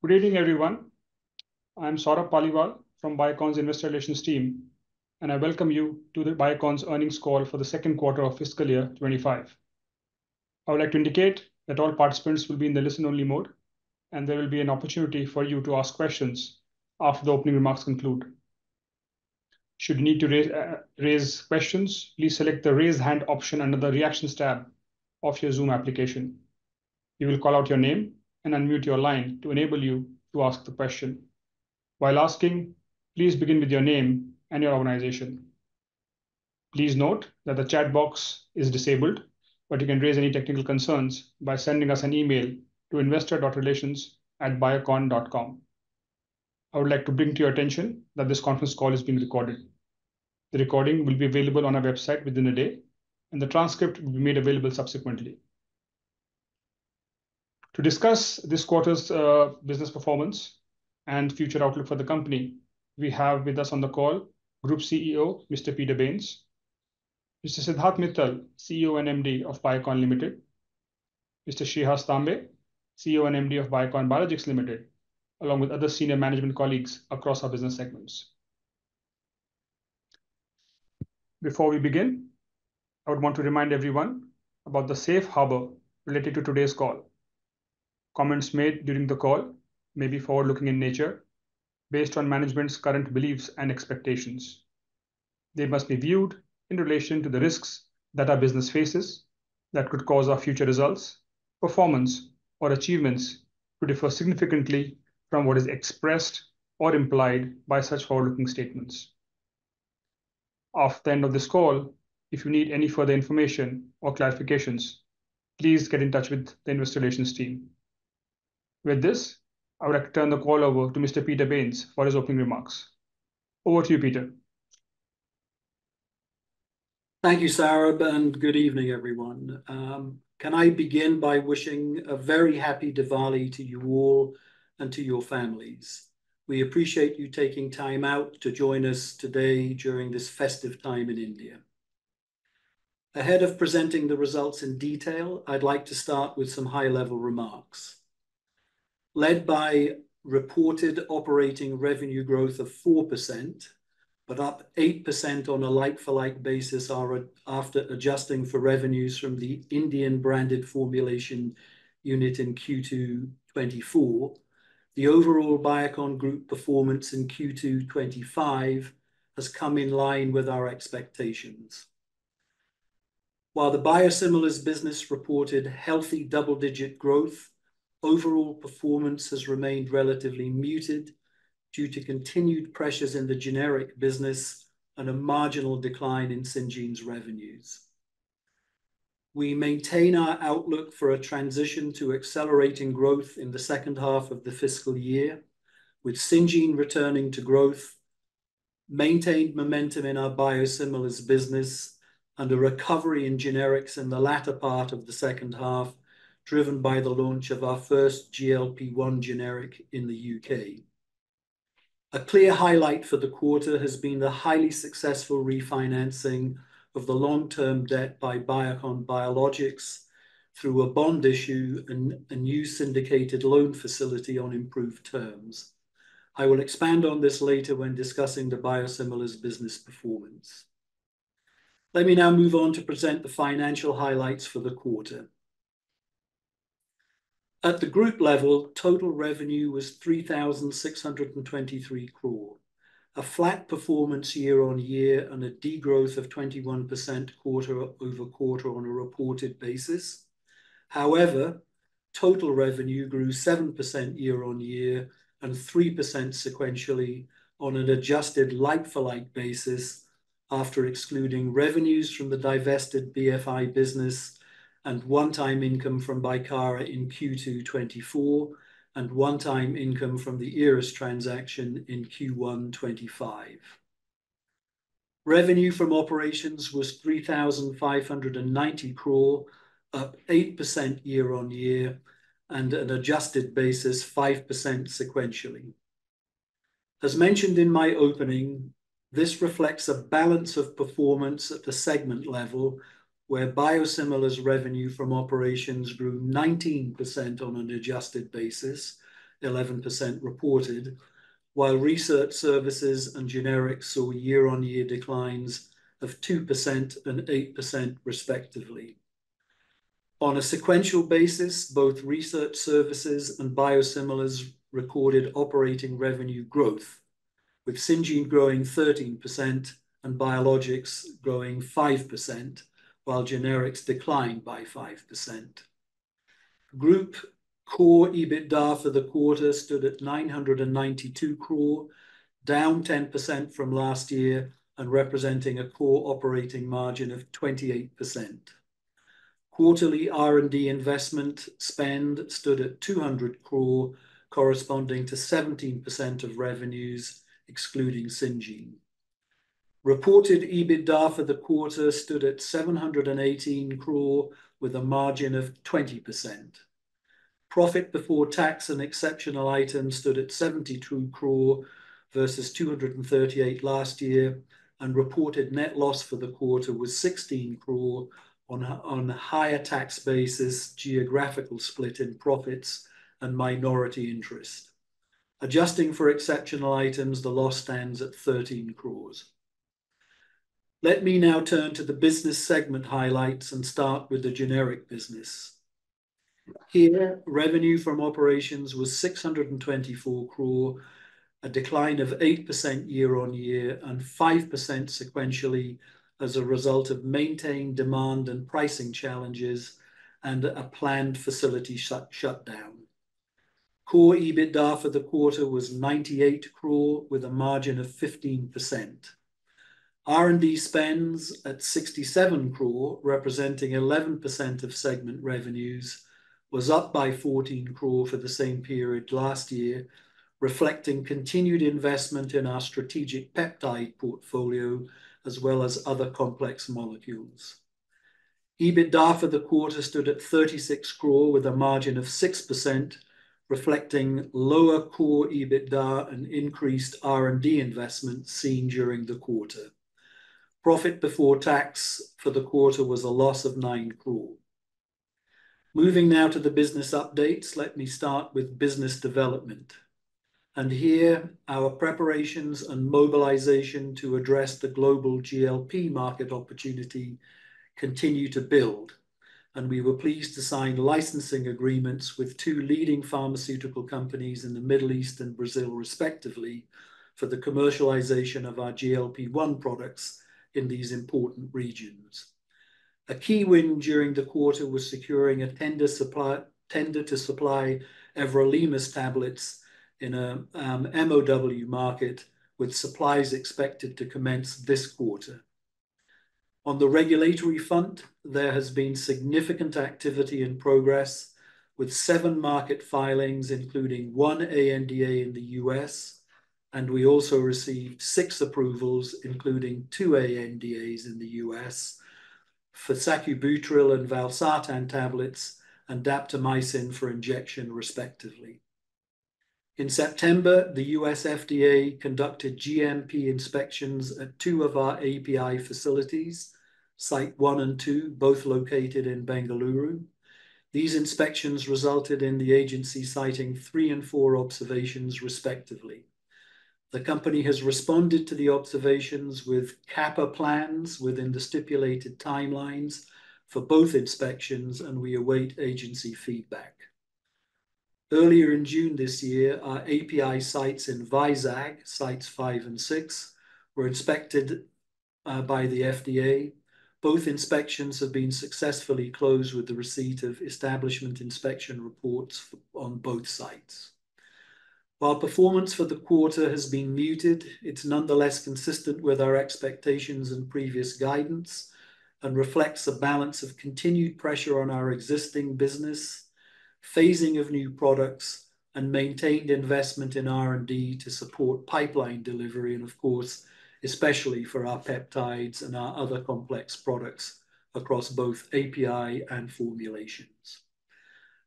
Good evening, everyone. I'm Saurabh Paliwal from Biocon's Investor Relations team, and I welcome you to the Biocon's earnings call for the second quarter of fiscal year 25. I would like to indicate that all participants will be in the listen-only mode, and there will be an opportunity for you to ask questions after the opening remarks conclude. Should you need to raise questions, please select the Raise Hand option under the Reactions tab of your Zoom application. We will call out your name and unmute your line to enable you to ask the question. While asking, please begin with your name and your organization. Please note that the chat box is disabled, but you can raise any technical concerns by sending us an email to investor.relations@biocon.com. I would like to bring to your attention that this conference call is being recorded. The recording will be available on our website within a day, and the transcript will be made available subsequently. To discuss this quarter's business performance and future outlook for the company, we have with us on the call Group CEO, Mr. Peter Bains, Mr. Siddharth Mittal, CEO and MD of Biocon Limited, Mr. Shreehas Tambe, CEO and MD of Biocon Biologics Limited, along with other senior management colleagues across our business segments. Before we begin, I would want to remind everyone about the safe harbor related to today's call. Comments made during the call may be forward-looking in nature, based on management's current beliefs and expectations. They must be viewed in relation to the risks that our business faces that could cause our future results, performance, or achievements to differ significantly from what is expressed or implied by such forward-looking statements. After the end of this call, if you need any further information or clarifications, please get in touch with the Investor Relations team. With this, I would like to turn the call over to Mr. Peter Bains for his opening remarks. Over to you, Peter. Thank you, Saurabh, and good evening, everyone. Can I begin by wishing a very happy Diwali to you all and to your families. We appreciate you taking time out to join us today during this festive time in India. Ahead of presenting the results in detail, I'd like to start with some high-level remarks. Led by reported operating revenue growth of 4%, but up 8% on a like-for-like basis after adjusting for revenues from the Indian branded formulation unit in Q2 24, the overall Biocon Group performance in Q2 25 has come in line with our expectations. While the biosimilars business reported healthy double-digit growth, overall performance has remained relatively muted due to continued pressures in the generic business and a marginal decline in Syngene's revenues. We maintain our outlook for a transition to accelerating growth in the second half of the fiscal year, with Syngene returning to growth, maintained momentum in our biosimilars business, and a recovery in generics in the latter part of the second half, driven by the launch of our first GLP-1 generic in the UK. A clear highlight for the quarter has been the highly successful refinancing of the long-term debt by Biocon Biologics through a bond issue and a new syndicated loan facility on improved terms. I will expand on this later when discussing the biosimilars business performance. Let me now move on to present the financial highlights for the quarter. At the group level, total revenue was 3,623 crore, a flat performance year on year and a degrowth of 21% quarter over quarter on a reported basis. However, total revenue grew 7% year on year and 3% sequentially on an adjusted like-for-like basis after excluding revenues from the divested BFI business and one-time income from Bicara in Q2 24 and one-time income from the Eris transaction in Q1 25. Revenue from operations was 3,590 crore, up 8% year on year, and an adjusted basis 5% sequentially. As mentioned in my opening, this reflects a balance of performance at the segment level, where biosimilars revenue from operations grew 19% on an adjusted basis, 11% reported, while research services and generics saw year-on-year declines of 2% and 8% respectively. On a sequential basis, both research services and biosimilars recorded operating revenue growth, with Syngene growing 13% and biologics growing 5%, while generics declined by 5%. Group core EBITDA for the quarter stood at 992 crore, down 10% from last year and representing a core operating margin of 28%. Quarterly R&D investment spend stood at 200 crore, corresponding to 17% of revenues, excluding Syngene. Reported EBITDA for the quarter stood at 718 crore with a margin of 20%. Profit before tax and exceptional items stood at 72 crore versus 238 last year, and reported net loss for the quarter was 16 crore on a higher tax basis, geographical split in profits, and minority interest. Adjusting for exceptional items, the loss stands at 13 crores. Let me now turn to the business segment highlights and start with the generic business. Here, revenue from operations was 624 crore, a decline of 8% year-on-year and 5% sequentially as a result of maintained demand and pricing challenges and a planned facility shutdown. Core EBITDA for the quarter was 98 crore with a margin of 15%. R&D spends at 67 crore, representing 11% of segment revenues, was up by 14 crore for the same period last year, reflecting continued investment in our strategic peptide portfolio, as well as other complex molecules. EBITDA for the quarter stood at 36 crore with a margin of 6%, reflecting lower core EBITDA and increased R&D investment seen during the quarter. Profit before tax for the quarter was a loss of 9 crore. Moving now to the business updates, let me start with business development. And here, our preparations and mobilization to address the global GLP market opportunity continue to build, and we were pleased to sign licensing agreements with two leading pharmaceutical companies in the Middle East and Brazil, respectively, for the commercialization of our GLP-1 products in these important regions. A key win during the quarter was securing a tender to supply everolimus tablets in a MOW market, with supplies expected to commence this quarter. On the regulatory front, there has been significant activity and progress, with 7 market filings, including 1 ANDA in the US, and we also received 6 approvals, including 2 ANDAs in the US, for sacubitril and valsartan tablets and daptomycin for injection, respectively. In September, the US FDA conducted GMP inspections at 2 of our API facilities, Site 1 and 2, both located in Bengaluru. These inspections resulted in the agency citing 3 and 4 observations, respectively. The company has responded to the observations with CAPA plans within the stipulated timelines for both inspections, and we await agency feedback. Earlier in June this year, our API sites in Vizag, sites 5 and 6, were inspected by the FDA. Both inspections have been successfully closed with the receipt of establishment inspection reports on both sites. While performance for the quarter has been muted, it's nonetheless consistent with our expectations and previous guidance and reflects a balance of continued pressure on our existing business, phasing of new products, and maintained investment in R&D to support pipeline delivery, and of course, especially for our peptides and our other complex products across both API and formulations.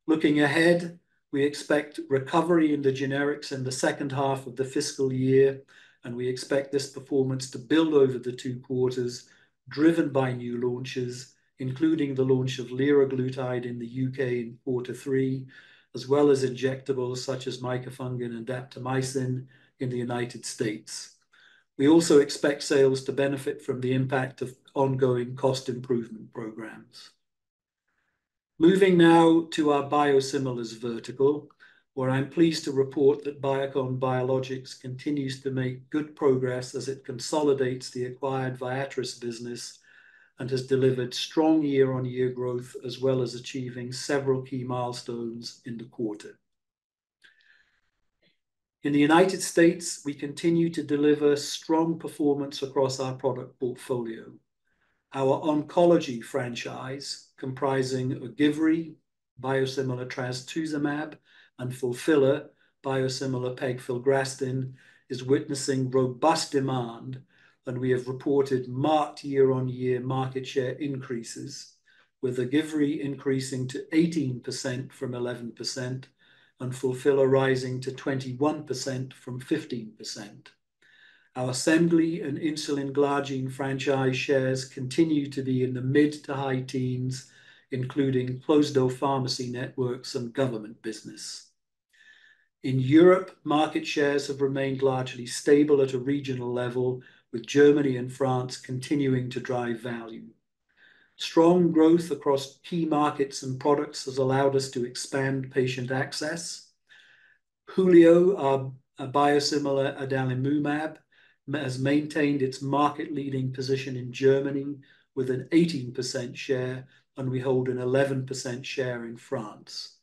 Looking ahead, we expect recovery in the generics in the second half of the fiscal year, and we expect this performance to build over the 2 quarters, driven by new launches, including the launch of liraglutide in the UK in quarter 3, as well as injectables such as micafungin and daptomycin in the United States. We also expect sales to benefit from the impact of ongoing cost improvement programs. Moving now to our biosimilars vertical, where I'm pleased to report that Biocon Biologics continues to make good progress as it consolidates the acquired Viatris business and has delivered strong year-on-year growth, as well as achieving several key milestones in the quarter. In the United States, we continue to deliver strong performance across our product portfolio. Our oncology franchise, comprising Ogivri, biosimilar trastuzumab, and Fulphila, biosimilar pegfilgrastim, is witnessing robust demand, and we have reported marked year-on-year market share increases, with Ogivri increasing to 18% from 11%, and Fulphila rising to 21% from 15%. Our Semglee and insulin glargine franchise shares continue to be in the mid to high teens, including closed-door pharmacy networks and government business. In Europe, market shares have remained largely stable at a regional level, with Germany and France continuing to drive value. Strong growth across key markets and products has allowed us to expand patient access. Hulio, our biosimilar adalimumab, has maintained its market-leading position in Germany with an 18% share, and we hold an 11% share in France.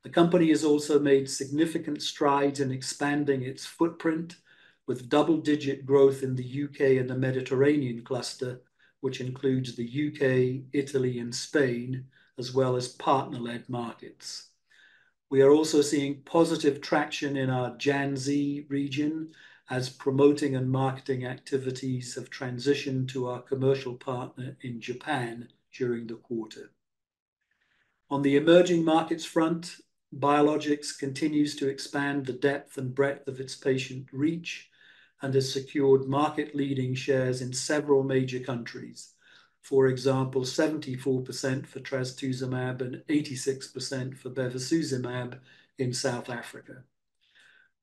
The company has also made significant strides in expanding its footprint, with double-digit growth in the UK and the Mediterranean cluster, which includes the UK, Italy, and Spain, as well as partner-led markets. We are also seeing positive traction in our JANZ region, as promoting and marketing activities have transitioned to our commercial partner in Japan during the quarter. On the emerging markets front, Biologics continues to expand the depth and breadth of its patient reach and has secured market-leading shares in several major countries. For example, 74% for trastuzumab and 86% for bevacizumab in South Africa.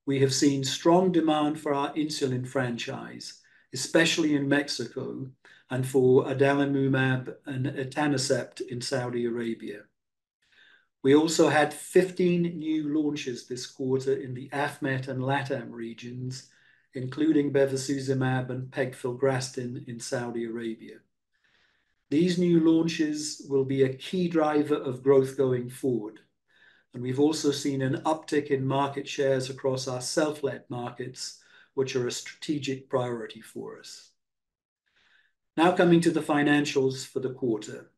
We have seen strong demand for our insulin franchise, especially in Mexico, and for adalimumab and etanercept in Saudi Arabia. We also had 15 new launches this quarter in the AFMET and LATAM regions, including bevacizumab and pegfilgrastim in Saudi Arabia. These new launches will be a key driver of growth going forward, and we've also seen an uptick in market shares across our self-led markets, which are a strategic priority for us. Now coming to the financials for the quarter.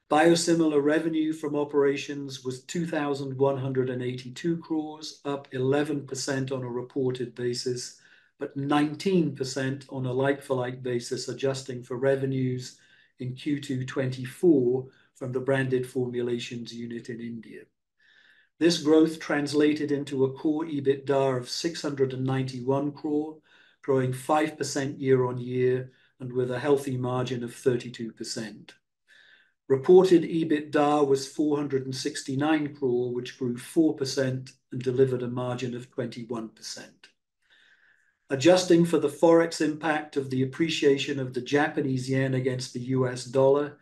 Biosimilar revenue from operations was 2,182 crores, up 11% on a reported basis, but 19% on a like-for-like basis, adjusting for revenues in Q2 24 from the branded formulations unit in India. This growth translated into a core EBITDA of 691 crore, growing 5% year-on-year and with a healthy margin of 32%. Reported EBITDA was 469 crore, which grew 4% and delivered a margin of 21%. Adjusting for the forex impact of the appreciation of the Japanese yen against the US dollar,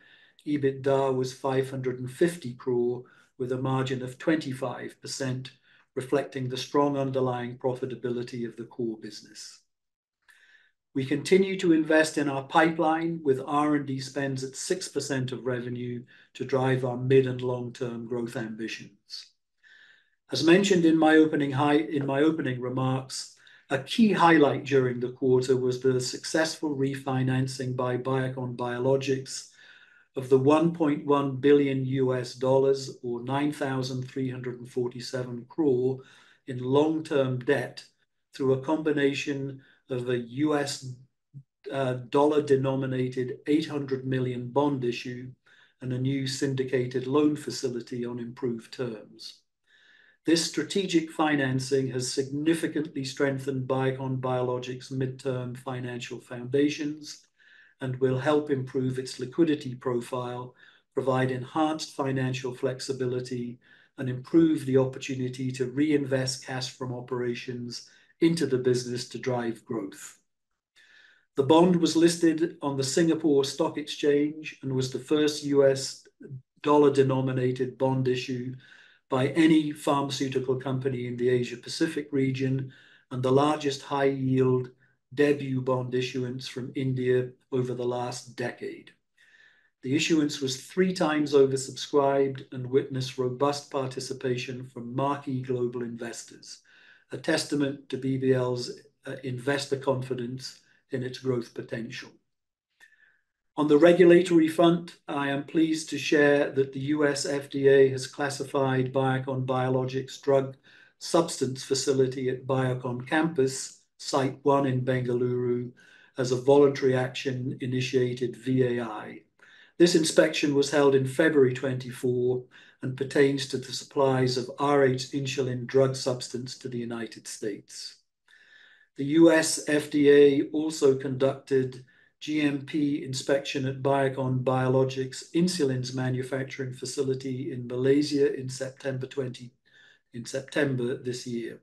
EBITDA was 550 crore with a margin of 25%, reflecting the strong underlying profitability of the core business. We continue to invest in our pipeline with R&D spends at 6% of revenue to drive our mid and long-term growth ambitions. As mentioned in my opening remarks, a key highlight during the quarter was the successful refinancing by Biocon Biologics of the $1.1 billion or 9,347 crore in long-term debt through a combination of a US dollar-denominated 800 million bond issue and a new syndicated loan facility on improved terms. This strategic financing has significantly strengthened Biocon Biologics' midterm financial foundations and will help improve its liquidity profile, provide enhanced financial flexibility, and improve the opportunity to reinvest cash from operations into the business to drive growth. The bond was listed on the Singapore Stock Exchange and was the first US dollar-denominated bond issue by any pharmaceutical company in the Asia-Pacific region, and the largest high-yield debut bond issuance from India over the last decade. The issuance was 3 times oversubscribed and witnessed robust participation from marquee global investors, a testament to BBL's investor confidence in its growth potential. On the regulatory front, I am pleased to share that the US FDA has classified Biocon Biologics' drug substance facility at Biocon campus, Site 1 in Bengaluru, as a voluntary action initiated VAI. This inspection was held in February 24 and pertains to the supplies of RH insulin drug substance to the United States. The US FDA also conducted GMP inspection at Biocon Biologics' insulin's manufacturing facility in Malaysia in September this year.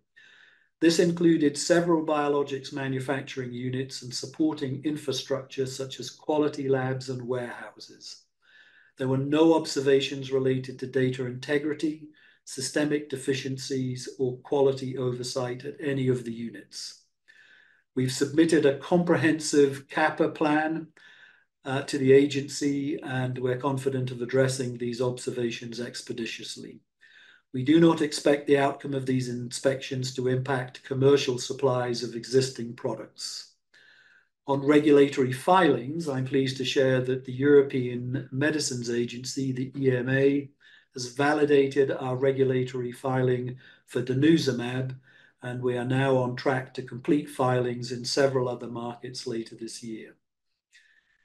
This included several biologics manufacturing units and supporting infrastructure such as quality labs and warehouses. There were no observations related to data integrity, systemic deficiencies, or quality oversight at any of the units. We've submitted a comprehensive CAPA plan to the agency, and we're confident of addressing these observations expeditiously. We do not expect the outcome of these inspections to impact commercial supplies of existing products. On regulatory filings, I'm pleased to share that the European Medicines Agency, the EMA, has validated our regulatory filing for denosumab, and we are now on track to complete filings in several other markets later this year.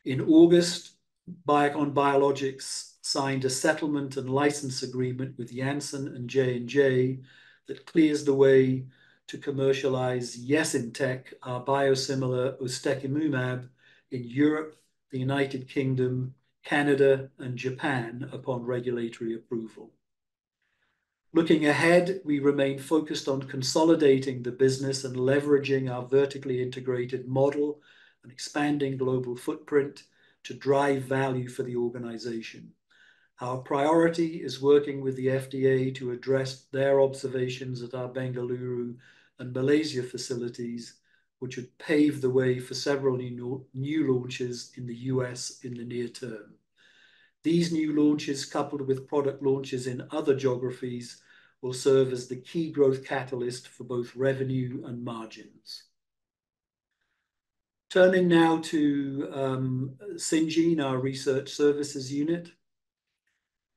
In August, Biocon Biologics signed a settlement and license agreement with Janssen and J&J that clears the way to commercialize Yesintek, our biosimilar ustekinumab, in Europe, the United Kingdom, Canada, and Japan upon regulatory approval. Looking ahead, we remain focused on consolidating the business and leveraging our vertically integrated model and expanding global footprint to drive value for the organization. Our priority is working with the FDA to address their observations at our Bengaluru and Malaysia facilities, which would pave the way for several new launches in the US in the near term. These new launches, coupled with product launches in other geographies, will serve as the key growth catalyst for both revenue and margins. Turning now to Syngene, our research services unit.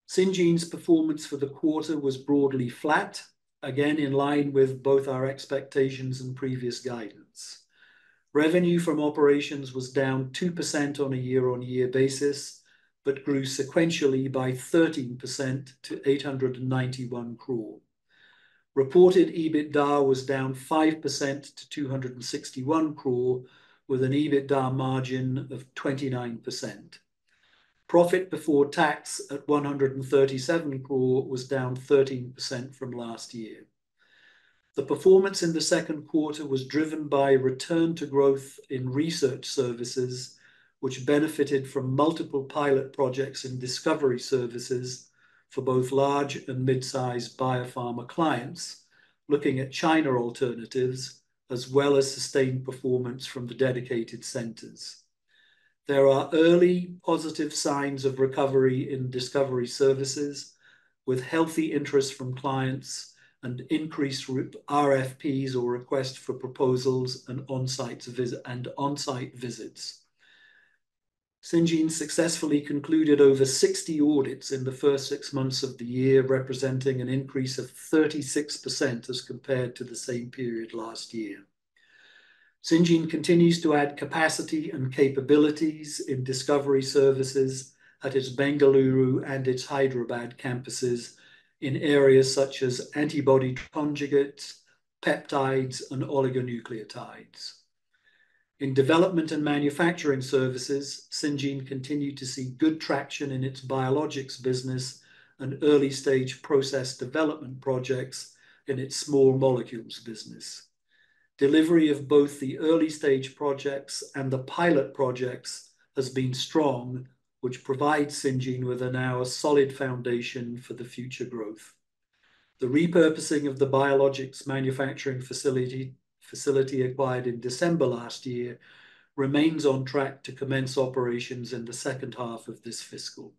Syngene's performance for the quarter was broadly flat, again in line with both our expectations and previous guidance. Revenue from operations was down 2% on a year-on-year basis, but grew sequentially by 13% to 891 crore. Reported EBITDA was down 5% to 261 crore, with an EBITDA margin of 29%. Profit before tax at 137 crore was down 13% from last year. The performance in the second quarter was driven by return to growth in research services, which benefited from multiple pilot projects in discovery services for both large and mid-sized biopharma clients, looking at China alternatives, as well as sustained performance from the dedicated centers. There are early positive signs of recovery in discovery services, with healthy interest from clients and increased RFPs or requests for proposals and on-site visits. Syngene successfully concluded over 60 audits in the first 6 months of the year, representing an increase of 36% as compared to the same period last year. Syngene continues to add capacity and capabilities in discovery services at its Bengaluru and its Hyderabad campuses in areas such as antibody conjugates, peptides, and oligonucleotides. In development and manufacturing services, Syngene continued to see good traction in its biologics business and early-stage process development projects in its small molecules business. Delivery of both the early-stage projects and the pilot projects has been strong, which provides Syngene with now a solid foundation for the future growth. The repurposing of the biologics manufacturing facility acquired in December last year remains on track to commence operations in the second half of this fiscal.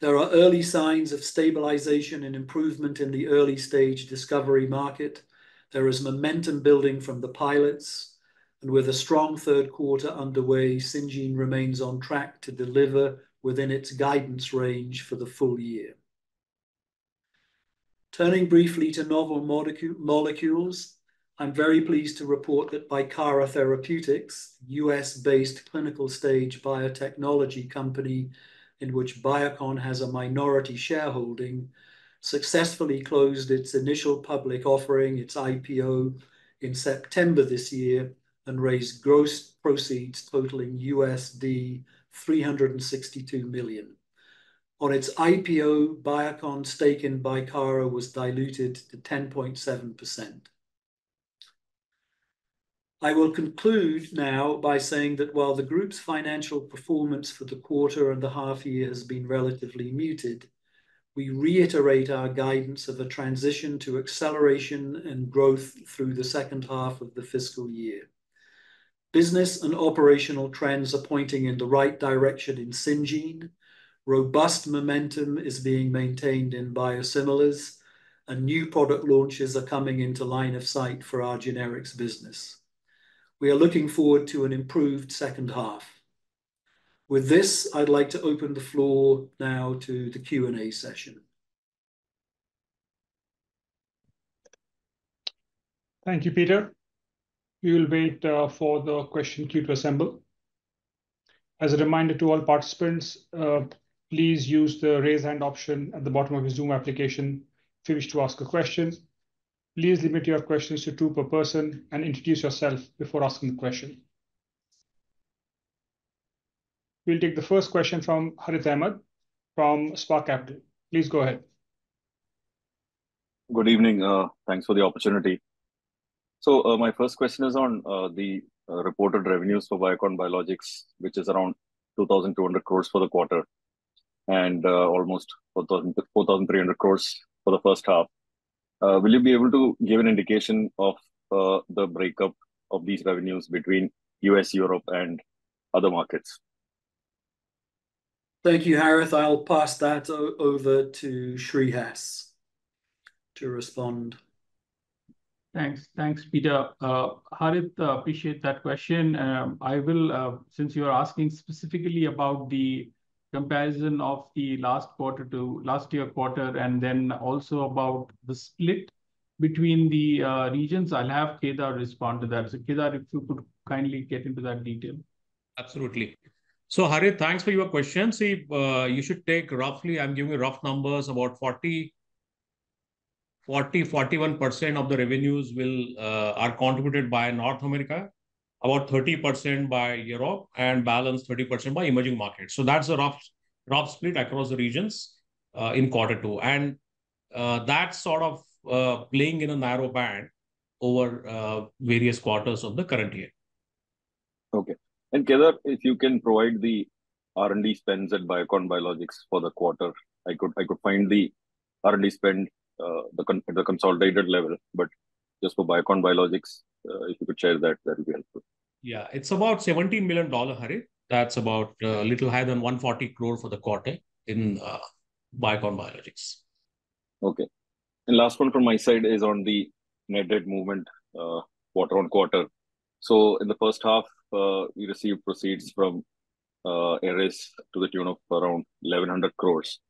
There are early signs of stabilization and improvement in the early-stage discovery market. There is momentum building from the pilots, and with a strong third quarter underway, Syngene remains on track to deliver within its guidance range for the full year. Turning briefly to novel molecules, I'm very pleased to report that Bicara Therapeutics, US-based clinical stage biotechnology company in which Biocon has a minority shareholding, successfully closed its initial public offering, its IPO, in September this year and raised gross proceeds totaling USD 362 million. On its IPO, Biocon's stake in Bicara was diluted to 10.7%. I will conclude now by saying that while the group's financial performance for the quarter and the half year has been relatively muted, we reiterate our guidance of a transition to acceleration and growth through the second half of the fiscal year. Business and operational trends are pointing in the right direction in Syngene. Robust momentum is being maintained in biosimilars, and new product launches are coming into line of sight for our generics business. We are looking forward to an improved second half. With this, I'd like to open the floor now to the Q&A session. Thank you, Peter. We will wait for the question queue to assemble. As a reminder to all participants, please use the raise hand option at the bottom of your Zoom application if you wish to ask a question. Please limit your questions to 2 per person and introduce yourself before asking the question. We'll take the first question from Harith Ahmed from Spark Capital. Please go ahead. Good evening. Thanks for the opportunity. So my first question is on the reported revenues for Biocon Biologics, which is around 2,200 crores for the quarter and almost 4,300 crores for the first half. Will you be able to give an indication of the breakup of these revenues between US, Europe, and other markets? Thank you, Harith. I'll pass that over to Shreehas to respond. Thanks, Peter. Harith, appreciate that question. I will, since you're asking specifically about the comparison of the last quarter to last year quarter, and then also about the split between the regions, I'll have Kedar respond to that. So Kedar, if you could kindly get into that detail. Absolutely. So Harith, thanks for your question. See, you should take roughly, I'm giving you rough numbers, about 41% of the revenues are contributed by North America, about 30% by Europe, and balance 30% by emerging markets. So that's a rough split across the regions in quarter 2. And that's sort of playing in a narrow band over various quarters of the current year. Okay. And Kedar, if you can provide the R&D spends at Biocon Biologics for the quarter, I could find the R&D spend at the consolidated level, but just for Biocon Biologics, if you could share that, that would be helpful. Yeah, it's about $17 million, Harith. That's about a little higher than 140 crore for the quarter in Biocon Biologics. Okay. And last one from my side is on the net debt movement quarter on quarter. So in the first half, we received proceeds from Eris to the tune of around 1,100 crores.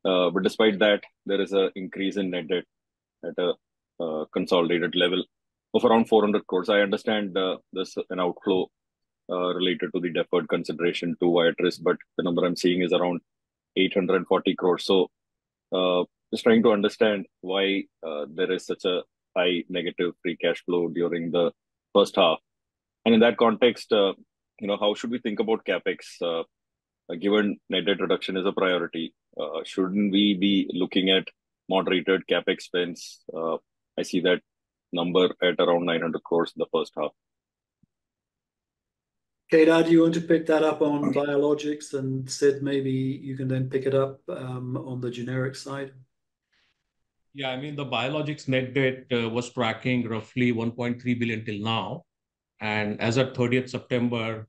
But despite that, there is an increase in net debt at a consolidated level of around 400 crores. I understand there's an outflow related to the deferred consideration to Viatris, but the number I'm seeing is around 840 crores. So just trying to understand why there is such a high negative free cash flow during the first half. And in that context, how should we think about CapEx given net debt reduction is a priority, shouldn't we be looking at moderated capex spends? I see that number at around 900 crores in the first half. Kedar, do you want to pick that up on biologics, and Sid, maybe you can then pick it up on the generic side? Yeah, I mean, the biologics net debt was tracking roughly 1.3 billion till now. And as of 30th September,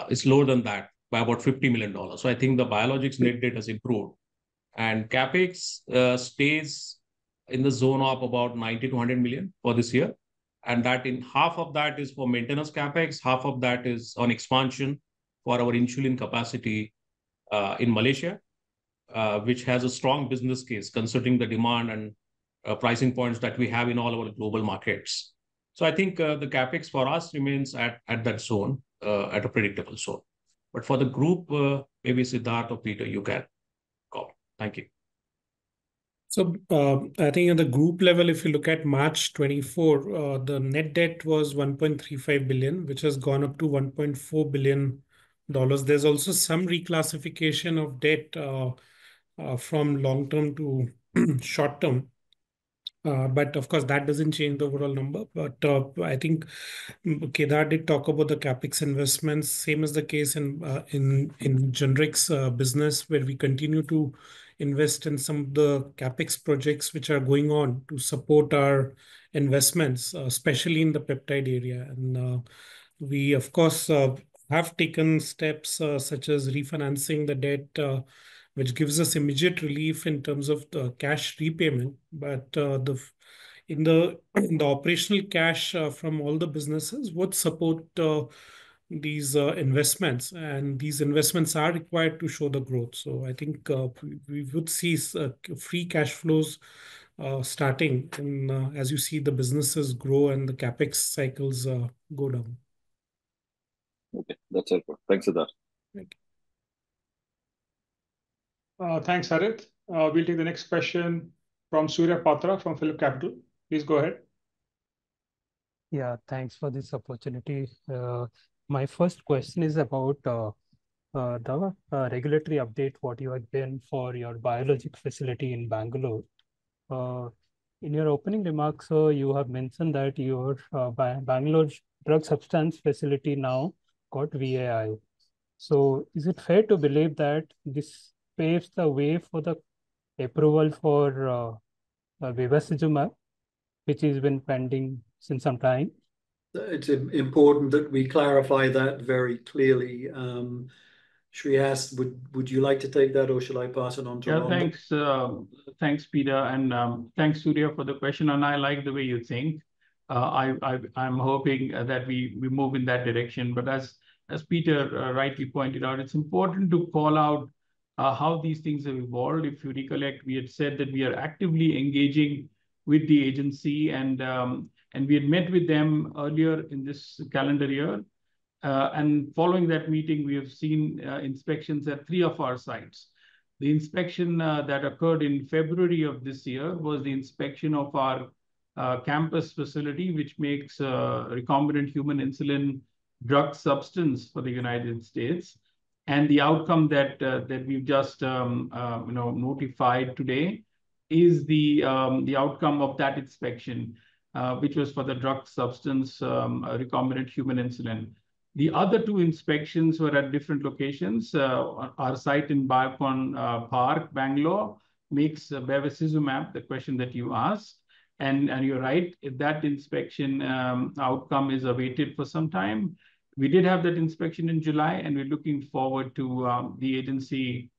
it's lower than that by about $50 million. So I think the biologics net debt has improved. And capex stays in the zone of about 90 to 100 million for this year. And that in half of that is for maintenance capex, half of that is on expansion for our insulin capacity in Malaysia, which has a strong business case considering the demand and pricing points that we have in all our global markets. So I think the capex for us remains at that zone, at a predictable zone. But for the group, maybe Siddharth or Peter, you can call. Thank you. So I think at the group level, if you look at March 24, the net debt was 1.35 billion, which has gone up to $1.4 billion. There's also some reclassification of debt from long term to short term. But of course, that doesn't change the overall number. But I think Kedar did talk about the capex investments. Same as the case in generics business, where we continue to invest in some of the capex projects which are going on to support our investments, especially in the peptide area. And we, of course, have taken steps such as refinancing the debt, which gives us immediate relief in terms of the cash repayment. But in the operational cash from all the businesses would support these investments, and these investments are required to show the growth. So I think we would see free cash flows starting, and as you see the businesses grow and the capex cycles go down. Okay, that's helpful. Thanks, Siddharth. Thank you. Thanks, Harith. We'll take the next question from Surya Patra from Phillip Capital. Please go ahead. Yeah, thanks for this opportunity. My first question is about the regulatory update, what you had done for your biologic facility in Bangalore. In your opening remarks, you have mentioned that your Bangalore drug substance facility now got VAI. So is it fair to believe that this paves the way for the approval for bevacizumab, which has been pending since some time? It's important that we clarify that very clearly. Shreyas, would you like to take that, or shall I pass it on to Ron? Thanks, Peter, and thanks, Surya, for the question. And I like the way you think. I'm hoping that we move in that direction. But as Peter rightly pointed out, it's important to call out how these things have evolved. If you recollect, we had said that we are actively engaging with the agency, and we had met with them earlier in this calendar year. And following that meeting, we have seen inspections at 3 of our sites. The inspection that occurred in February of this year was the inspection of our campus facility, which makes recombinant human insulin drug substance for the United States. And the outcome that we've just notified today is the outcome of that inspection, which was for the drug substance recombinant human insulin. The other 2 inspections were at different locations. Our site in Biocon Park, Bangalore, makes bevacizumab, the question that you asked. And you're right, that inspection outcome is awaited for some time. We did have that inspection in July, and we're looking forward to the agency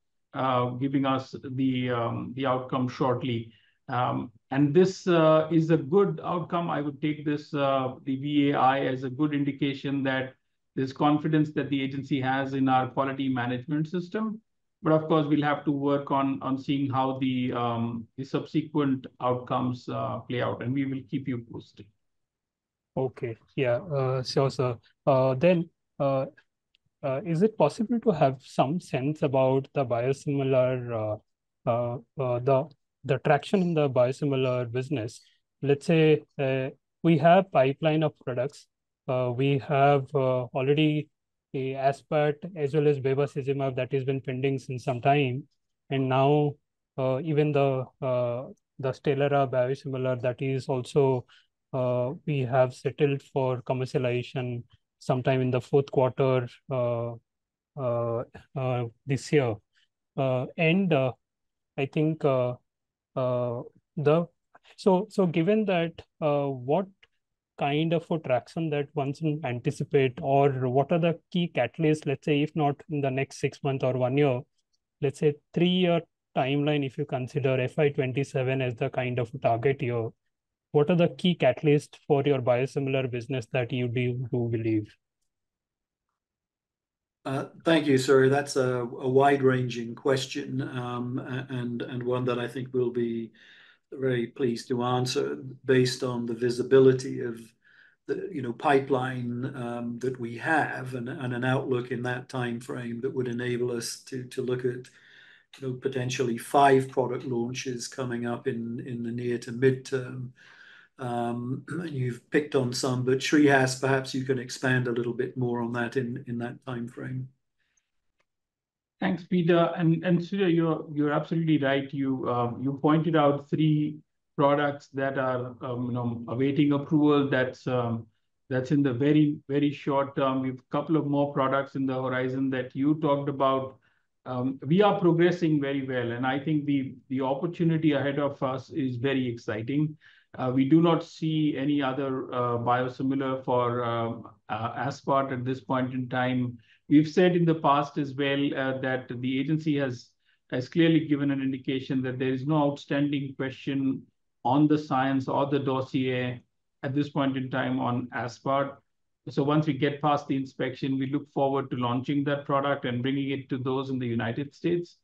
giving us the outcome shortly. And this is a good outcome. I would take this, the VAI, as a good indication that there's confidence that the agency has in our quality management system. But of course, we'll have to work on seeing how the subsequent outcomes play out, and we will keep you posted. Okay, yeah, sure, sir. Then, is it possible to have some sense about the biosimilar, the traction in the biosimilar business? Let's say we have pipeline of products. We have already the Aspart as well as bevacizumab that has been pending since some time, and now even the Stelara biosimilar that is also we have settled for commercialization sometime in the fourth quarter this year, and I think the so given that, what kind of a traction that one can anticipate, or what are the key catalysts, let's say, if not in the next 6 months or 1 year, let's say 3 year timeline, if you consider FY27 as the kind of target year, what are the key catalysts for your biosimilar business that you do believe? Thank you, sir. That's a wide-ranging question, and one that I think we'll be very pleased to answer based on the visibility of the pipeline that we have, and an outlook in that time frame that would enable us to look at potentially 5 product launches coming up in the near to midterm. You've picked on some, but Shreehas, perhaps you can expand a little bit more on that in that time frame. Thanks, Peter. And Surya, you're absolutely right. You pointed out 3 products that are awaiting approval. That's in the very, very short term. We've a couple of more products in the horizon that you talked about. We are progressing very well, and I think the opportunity ahead of us is very exciting. We do not see any other biosimilar for Aspart at this point in time. We've said in the past as well that the agency has clearly given an indication that there is no outstanding question on the science or the dossier at this point in time on Aspart. So once we get past the inspection, we look forward to launching that product and bringing it to those in the United States.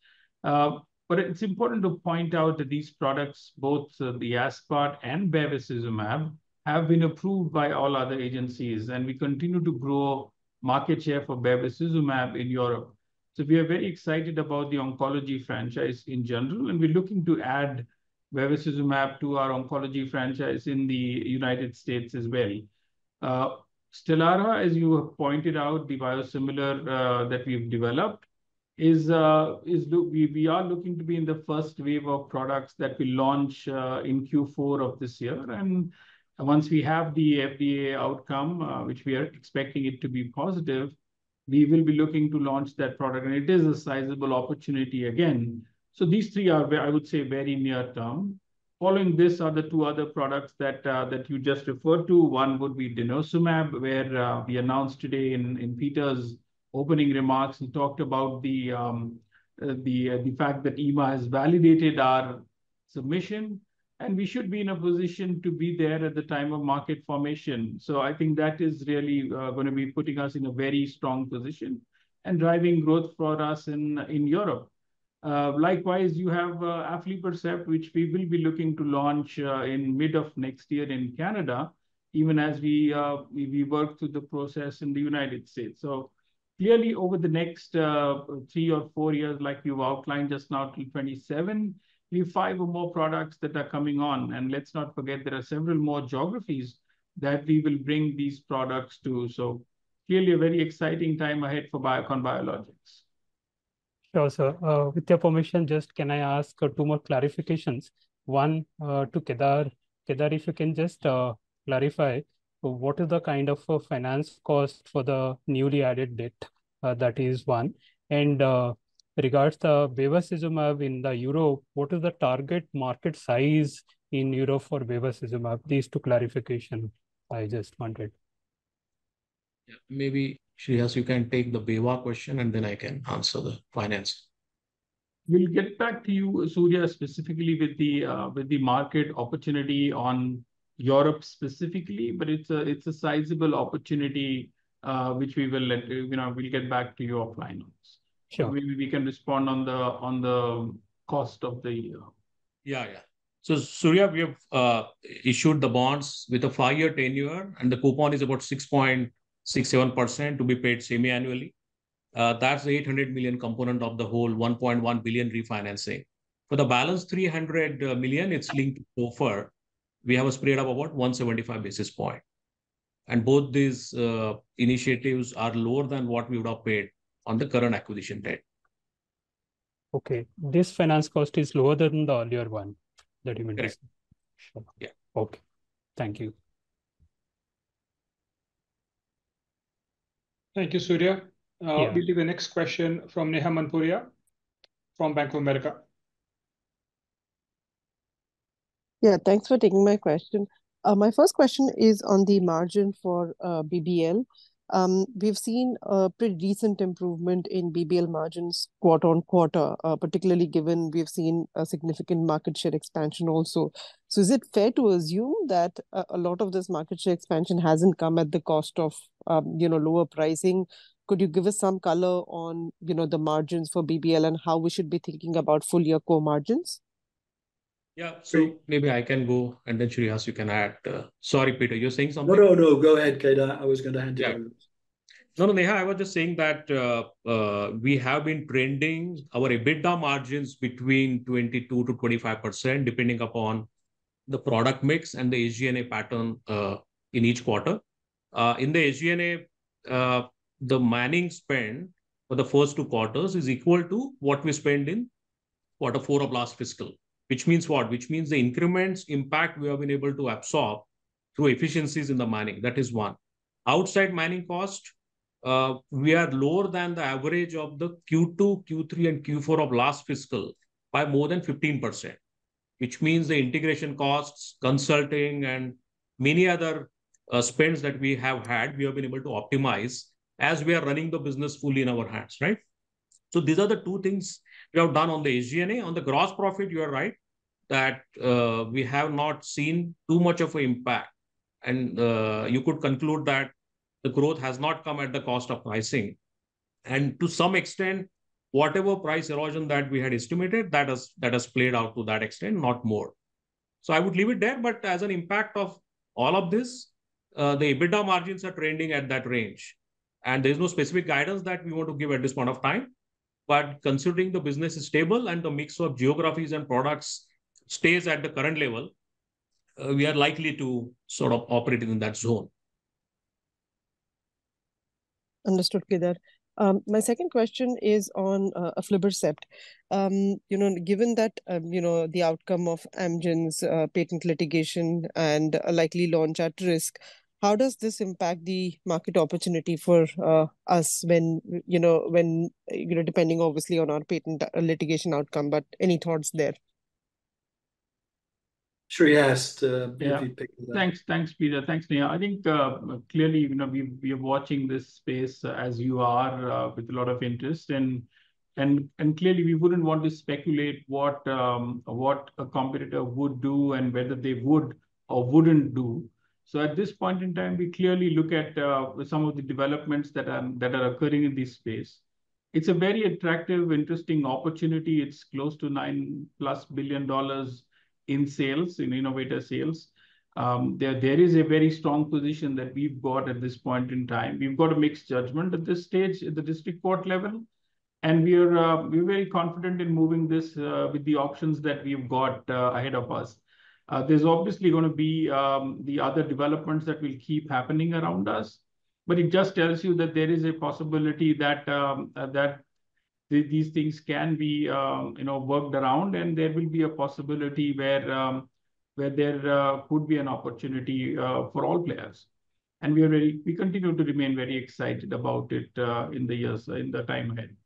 But it's important to point out that these products, both the Aspart and bevacizumab, have been approved by all other agencies, and we continue to grow market share for bevacizumab in Europe. So we are very excited about the oncology franchise in general, and we're looking to add bevacizumab to our oncology franchise in the United States as well. Stelara, as you have pointed out, the biosimilar that we've developed, we are looking to be in the first wave of products that will launch in Q4 of this year. And once we have the FDA outcome, which we are expecting it to be positive, we will be looking to launch that product. And it is a sizable opportunity again. So these 3 are, I would say, very near term. Following this are the 2 other products that you just referred to. One would be denosumab, where we announced today in Peter's opening remarks, he talked about the fact that EMA has validated our submission, and we should be in a position to be there at the time of market formation. So I think that is really going to be putting us in a very strong position and driving growth for us in Europe. Likewise, you have aflibercept, which we will be looking to launch in mid of next year in Canada, even as we work through the process in the United States. So clearly, over the next 3 or 4 years, like you've outlined just now, till 27, we have 5 or more products that are coming on. And let's not forget, there are several more geographies that we will bring these products to. So clearly a very exciting time ahead for Biocon Biologics. Sure, sir. With your permission, just can I ask 2 more clarifications? One to Kedar. Kedar, if you can just clarify, what is the kind of finance cost for the newly added debt? That is one. And regards the bevacizumab in the Europe, what is the target market size in Europe for bevacizumab? These 2 clarifications I just wanted. Yeah, maybe Shreehas, you can take the Beva question and then I can answer the finance. We'll get back to you, Surya, specifically with the market opportunity on Europe specifically, but it's a sizable opportunity which we will we'll get back to you offline. Sure. Maybe we can respond on the cost of the. Yeah. So Surya, we have issued the bonds with a 5-year tenure, and the coupon is about 6.67% to be paid semi-annually. That's the 800 million component of the whole 1.1 billion refinancing. For the balance 300 million, it's linked to SOFR. We have a spread of about 175 basis point. And both these initiatives are lower than what we would have paid on the current acquisition debt. Okay. This finance cost is lower than the earlier one that you mentioned. Sure. Yeah. Okay. Thank you. Thank you, Surya. Yeah. We'll take the next question from Neha Manpuria from Bank of America. Yeah, thanks for taking my question. My first question is on the margin for BBL. We've seen a pretty decent improvement in BBL margins quarter on quarter, particularly given we've seen a significant market share expansion also. So is it fair to assume that a lot of this market share expansion hasn't come at the cost of, lower pricing? Could you give us some color on, the margins for BBL and how we should be thinking about full year core margins? Yeah, so maybe I can go and then Shreyas, you can add. Sorry, Peter, you're saying something? No. Go ahead, Kedar. I was going to hand it over. No, Neha, I was just saying that we have been trending our EBITDA margins between 22 to 25%, depending upon the product mix and the SG&A pattern in each quarter. In the SG&A, the manning spend for the first 2 quarters is equal to what we spend in Q4 of last fiscal. Which means what? Which means the increments impact we have been able to absorb through efficiencies in the manning. That is one. Outside manning cost, we are lower than the average of the Q2, Q3, and Q4 of last fiscal by more than 15%, which means the integration costs, consulting, and many other spends that we have had, we have been able to optimize as we are running the business fully in our hands, right? So these are the 2 things we have done on the SG&A. On the gross profit, you are right that we have not seen too much of an impact. And you could conclude that the growth has not come at the cost of pricing. And to some extent, whatever price erosion that we had estimated, that has played out to that extent, not more. So I would leave it there. But as an impact of all of this, the EBITDA margins are trending at that range. And there is no specific guidance that we want to give at this point of time. But considering the business is stable and the mix of geographies and products stays at the current level, we are likely to sort of operate in that zone. Understood, Kedar. My second question is on aflibercept. Given that the outcome of Amgen's patent litigation and a likely launch at risk, how does this impact the market opportunity for us when depending obviously on our patent litigation outcome? But any thoughts there? Shreyas, if you'd pick it up. Thanks, Peter. Thanks, Neha. I think clearly, we are watching this space as you are with a lot of interest, and clearly we wouldn't want to speculate what a competitor would do and whether they would or wouldn't do. So at this point in time, we clearly look at some of the developments that are occurring in this space. It's a very attractive, interesting opportunity. It's close to $9+ billion in sales, in innovator sales. There is a very strong position that we've got at this point in time. We've got a mixed judgment at this stage at the district court level, and we're very confident in moving this with the options that we've got ahead of us. There's obviously going to be the other developments that will keep happening around us, but it just tells you that there is a possibility that these things can be worked around, and there will be a possibility where there could be an opportunity for all players. And we continue to remain very excited about it in the time ahead.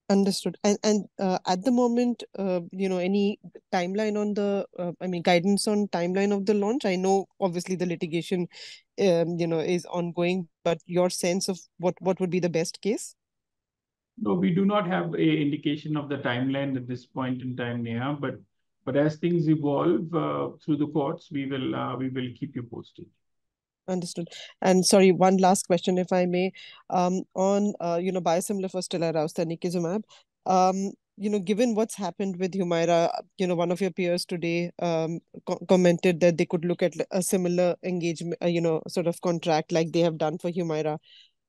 Understood. And at the moment, any timeline on the, guidance on timeline of the launch? I know obviously the litigation, is ongoing, but your sense of what would be the best case? No, we do not have an indication of the timeline at this point in time, Neha. But as things evolve through the courts, we will keep you posted. Understood. And sorry, one last question, if I may, on biosimilar for Stelara, ustekinumab. Given what's happened with Humira, one of your peers today commented that they could look at a similar engagement, sort of contract like they have done for Humira.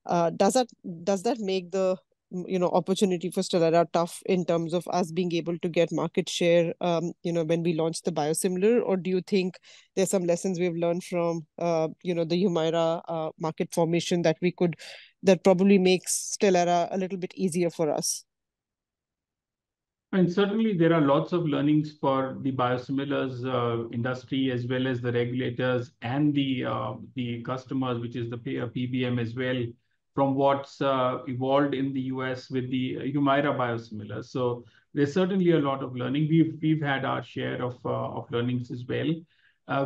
Does that make the opportunity for Stelara tough in terms of us being able to get market share, when we launch the biosimilar? Or do you think there's some lessons we've learned from, the Humira market formation that probably makes Stelara a little bit easier for us? And certainly there are lots of learnings for the biosimilars industry, as well as the regulators and the customers, which is the PBM as well, from what's evolved in the US with the Humira biosimilar. So there's certainly a lot of learning. We've had our share of learnings as well.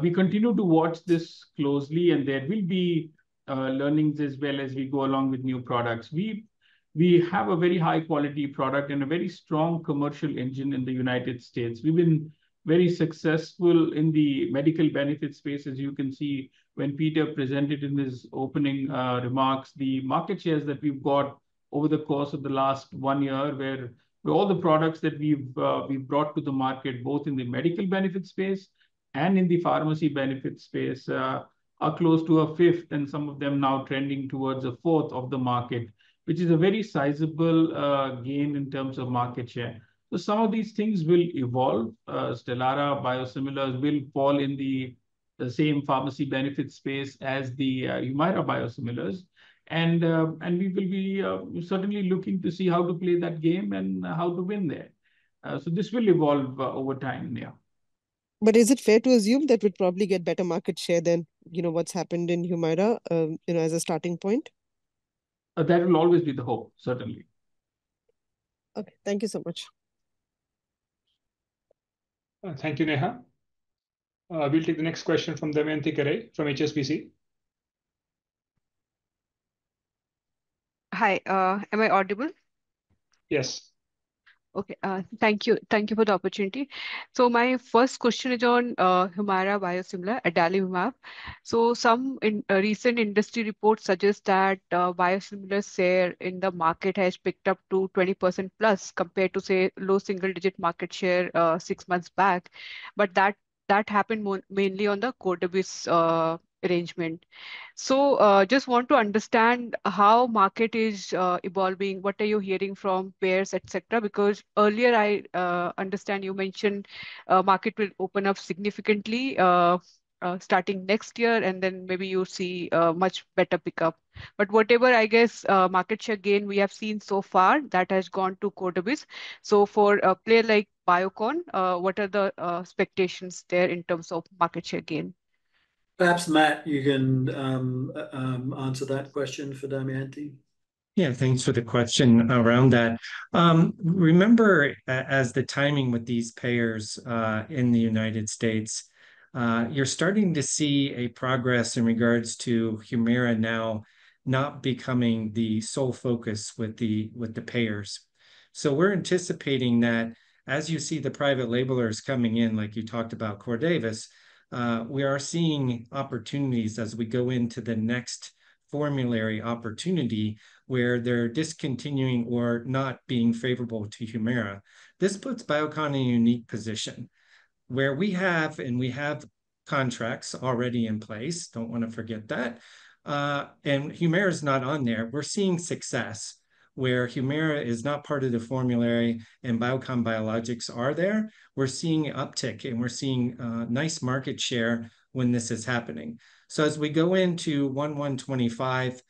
We continue to watch this closely, and there will be learnings as well as we go along with new products. We have a very high quality product and a very strong commercial engine in the United States. We've been very successful in the medical benefit space, as you can see when Peter presented in his opening remarks, the market shares that we've got over the course of the last 1 year, where all the products that we've brought to the market, both in the medical benefit space and in the pharmacy benefit space, are close to a fifth, and some of them now trending towards a fourth of the market, which is a very sizable gain in terms of market share. So some of these things will evolve. Stelara biosimilars will fall in the same pharmacy benefit space as the Humira biosimilars. And we will be certainly looking to see how to play that game and how to win there. So this will evolve over time, yeah. But is it fair to assume that we'd probably get better market share than, what's happened in Humira, as a starting point? That will always be the hope, certainly. Okay, thank you so much. Thank you, Neha. We'll take the next question from Damayanti Kerai from HSBC. Hi, am I audible? Yes. Okay, thank you. Thank you for the opportunity. So my first question is on Humira biosimilar, adalimumab. So some recent industry reports suggest that biosimilar share in the market has picked up to 20% plus compared to, say, low single-digit market share 6 months back. But that happened mainly on the Cordibis arrangement. So just want to understand how market is evolving. What are you hearing from payers, etc.? Because earlier I understand you mentioned market will open up significantly starting next year, and then maybe you see much better pickup. But whatever, I guess, market share gain we have seen so far, that has gone to Cordibis. So for a player like Biocon, what are the expectations there in terms of market share gain? Perhaps, Matt, you can answer that question for Damayanti. Yeah, thanks for the question around that. Remember, as the timing with these payers in the United States, you're starting to see a progress in regards to Humira now not becoming the sole focus with the payers. So we're anticipating that as you see the private labelers coming in, like you talked about Cordavis, we are seeing opportunities as we go into the next formulary opportunity where they're discontinuing or not being favorable to Humira. This puts Biocon in a unique position where we have contracts already in place. Don't want to forget that. And Humira is not on there. We're seeing success where Humira is not part of the formulary and Biocon Biologics are there. We're seeing uptick and we're seeing nice market share when this is happening. So as we go into 1/1/25,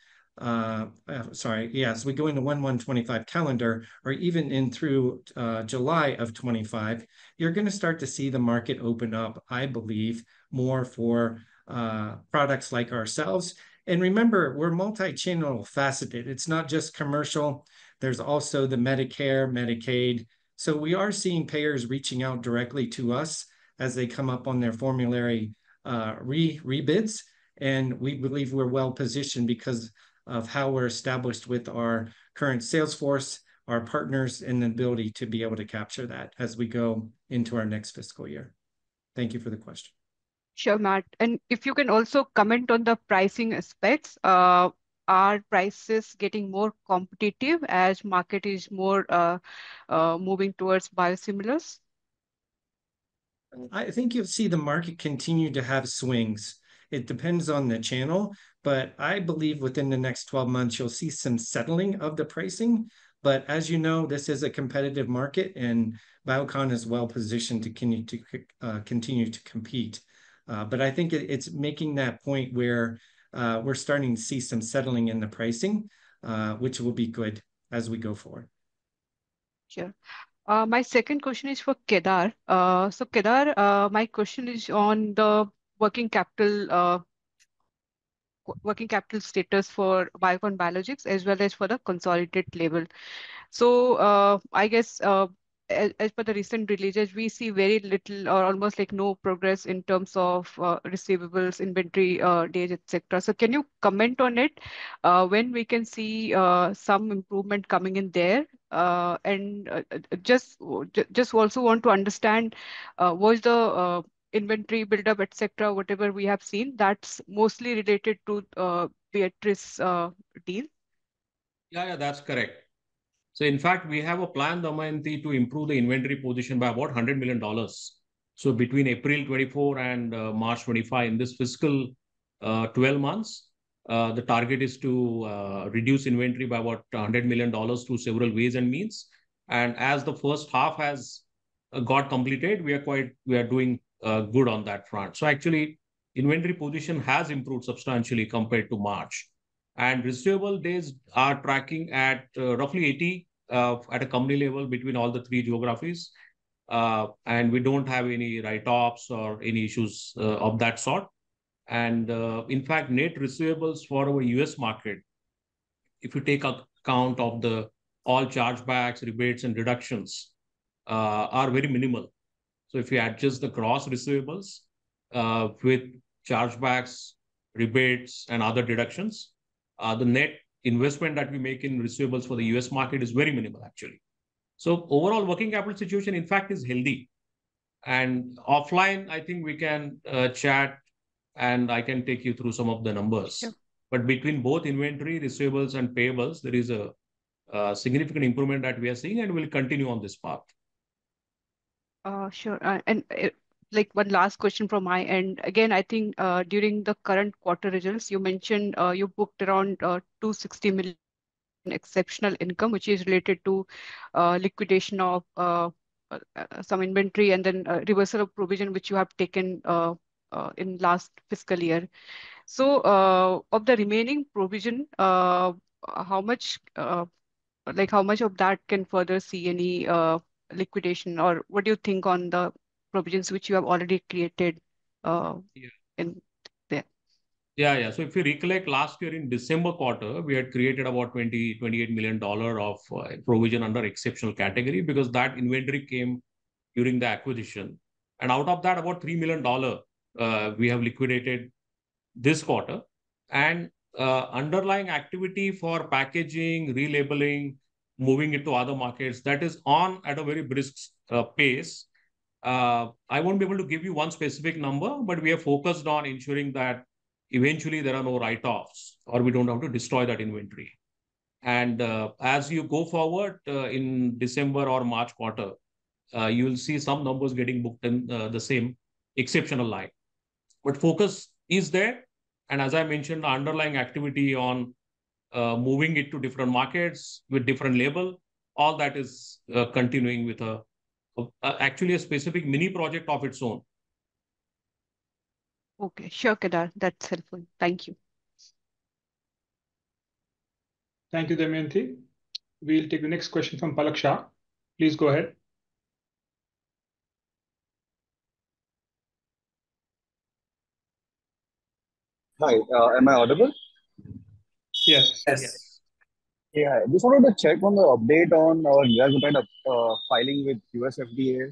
as we go into 1/1/25 calendar, or even in through July of 25, you're going to start to see the market open up, I believe, more for products like ourselves. And remember, we're multi-channel faceted. It's not just commercial. There's also the Medicare, Medicaid. So we are seeing payers reaching out directly to us as they come up on their formulary rebids. And we believe we're well positioned because of how we're established with our current sales force, our partners, and the ability to be able to capture that as we go into our next fiscal year. Thank you for the question. Sure, Matt. And if you can also comment on the pricing aspects, are prices getting more competitive as market is more moving towards biosimilars? I think you'll see the market continue to have swings. It depends on the channel, but I believe within the next 12 months, you'll see some settling of the pricing. But as you know, this is a competitive market, and Biocon is well positioned to continue to compete. But I think it's making that point where we're starting to see some settling in the pricing, which will be good as we go forward. Sure. My second question is for Kedar. So Kedar, my question is on the working capital status for Biocon Biologics as well as for the consolidated level. So I guess as per the recent releases, we see very little or almost like no progress in terms of receivables, inventory days, etc. So can you comment on it when we can see some improvement coming in there? And just also want to understand was the inventory buildup, etc., whatever we have seen, that's mostly related to Beatrice deal? Yeah, that's correct. So in fact, we have a plan, Damayanti, to improve the inventory position by about $100 million. So between April 24 and March 25, in this fiscal 12 months, the target is to reduce inventory by about $100 million through several ways and means. And as the first half has got completed, we are doing good on that front. So actually, inventory position has improved substantially compared to March. And receivable days are tracking at roughly 80 at a company level between all the three geographies. And we don't have any write-offs or any issues of that sort. And in fact, net receivables for our US market, if you take account of the all chargebacks, rebates, and deductions, are very minimal. So if you adjust the gross receivables with chargebacks, rebates, and other deductions, the net investment that we make in receivables for the US market is very minimal, actually. So overall working capital situation, in fact, is healthy. And offline, I think we can chat and I can take you through some of the numbers. Sure. But between both inventory, receivables, and payables, there is a significant improvement that we are seeing, and we'll continue on this path. Sure. And like one last question from my end. Again, I think during the current quarter results, you mentioned you booked around 260 million exceptional income, which is related to liquidation of some inventory and then reversal of provision, which you have taken in last fiscal year. So of the remaining provision, how much of that can further see any liquidation, or what do you think on the provisions which you have already created in there? Yeah. So if you recollect, last year in December quarter, we had created about $28 million of provision under exceptional category because that inventory came during the acquisition. And out of that, about $3 million we have liquidated this quarter. And underlying activity for packaging, relabeling, moving it to other markets, that is on at a very brisk pace. I won't be able to give you one specific number, but we are focused on ensuring that eventually there are no write-offs or we don't have to destroy that inventory. And as you go forward in December or March quarter, you'll see some numbers getting booked in the same exceptional line. But focus is there. And as I mentioned, the underlying activity on moving it to different markets with different label, all that is continuing with actually a specific mini project of its own. Okay, sure, Kedar. That's helpful. Thank you. Thank you, Damayanti. We'll take the next question from Palak Shah. Please go ahead. Hi, am I audible? Yes. Yes. Yeah, I just wanted to check on the update on our liraglutide filing with US FDA.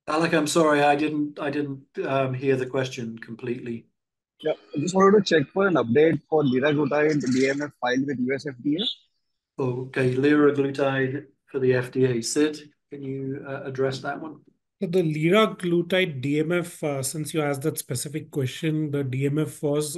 Alec, I'm sorry, I didn't hear the question completely. Yeah, I just wanted to check for an update for liraglutide DMF filed with US FDA. Okay, liraglutide for the FDA. Sid, can you address that one? The liraglutide DMF, since you asked that specific question, the DMF was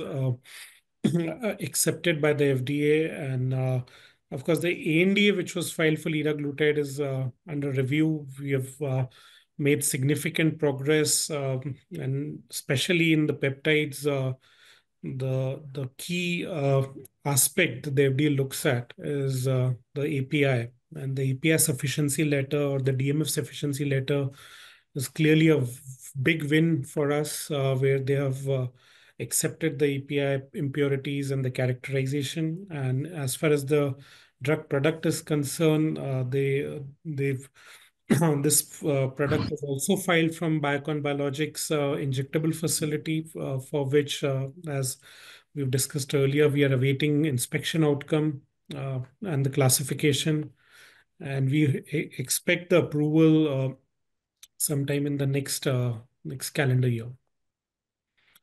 accepted by the FDA, and of course, the ANDA, which was filed for liraglutide, is under review. We have made significant progress, and especially in the peptides, the key aspect that the FDA looks at is the API, and the API sufficiency letter or the DMF sufficiency letter is clearly a big win for us, where they have accepted the API impurities and the characterization. And as far as the drug product is concerned, they've this product was also filed from Biocon Biologics injectable facility, for which, as we've discussed earlier, we are awaiting inspection outcome and the classification, and we expect the approval sometime in the next calendar year.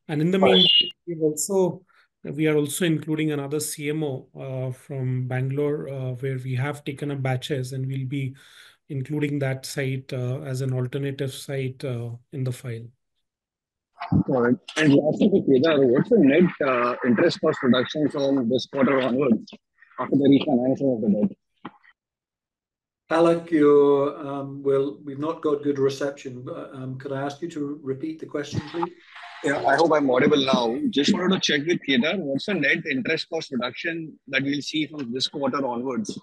And in the meantime, we are also including another CMO from Bangalore, where we have taken up batches, and we'll be including that site as an alternative site in the file. All right. And lastly, for Kedar, what's the net interest cost reduction from this quarter onwards after the refinancing of the debt? Palak, we've not got good reception. Could I ask you to repeat the question, please? Yeah, I hope I'm audible now. Just wanted to check with Kedar, what's the net interest cost reduction that we'll see from this quarter onwards?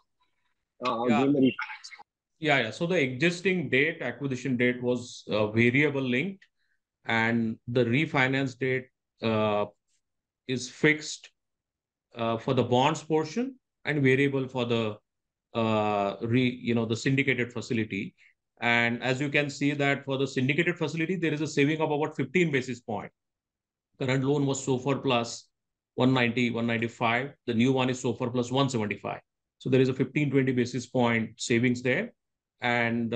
Given the refinancing? Yeah. So the existing date, acquisition date, was variable linked, and the refinance date is fixed for the bonds portion and variable for the the syndicated facility. And as you can see that for the syndicated facility, there is a saving of about 15 basis point. Current loan was SOFR plus 190, 195. The new one is SOFR plus 175. So there is a 15-20 basis point savings there. And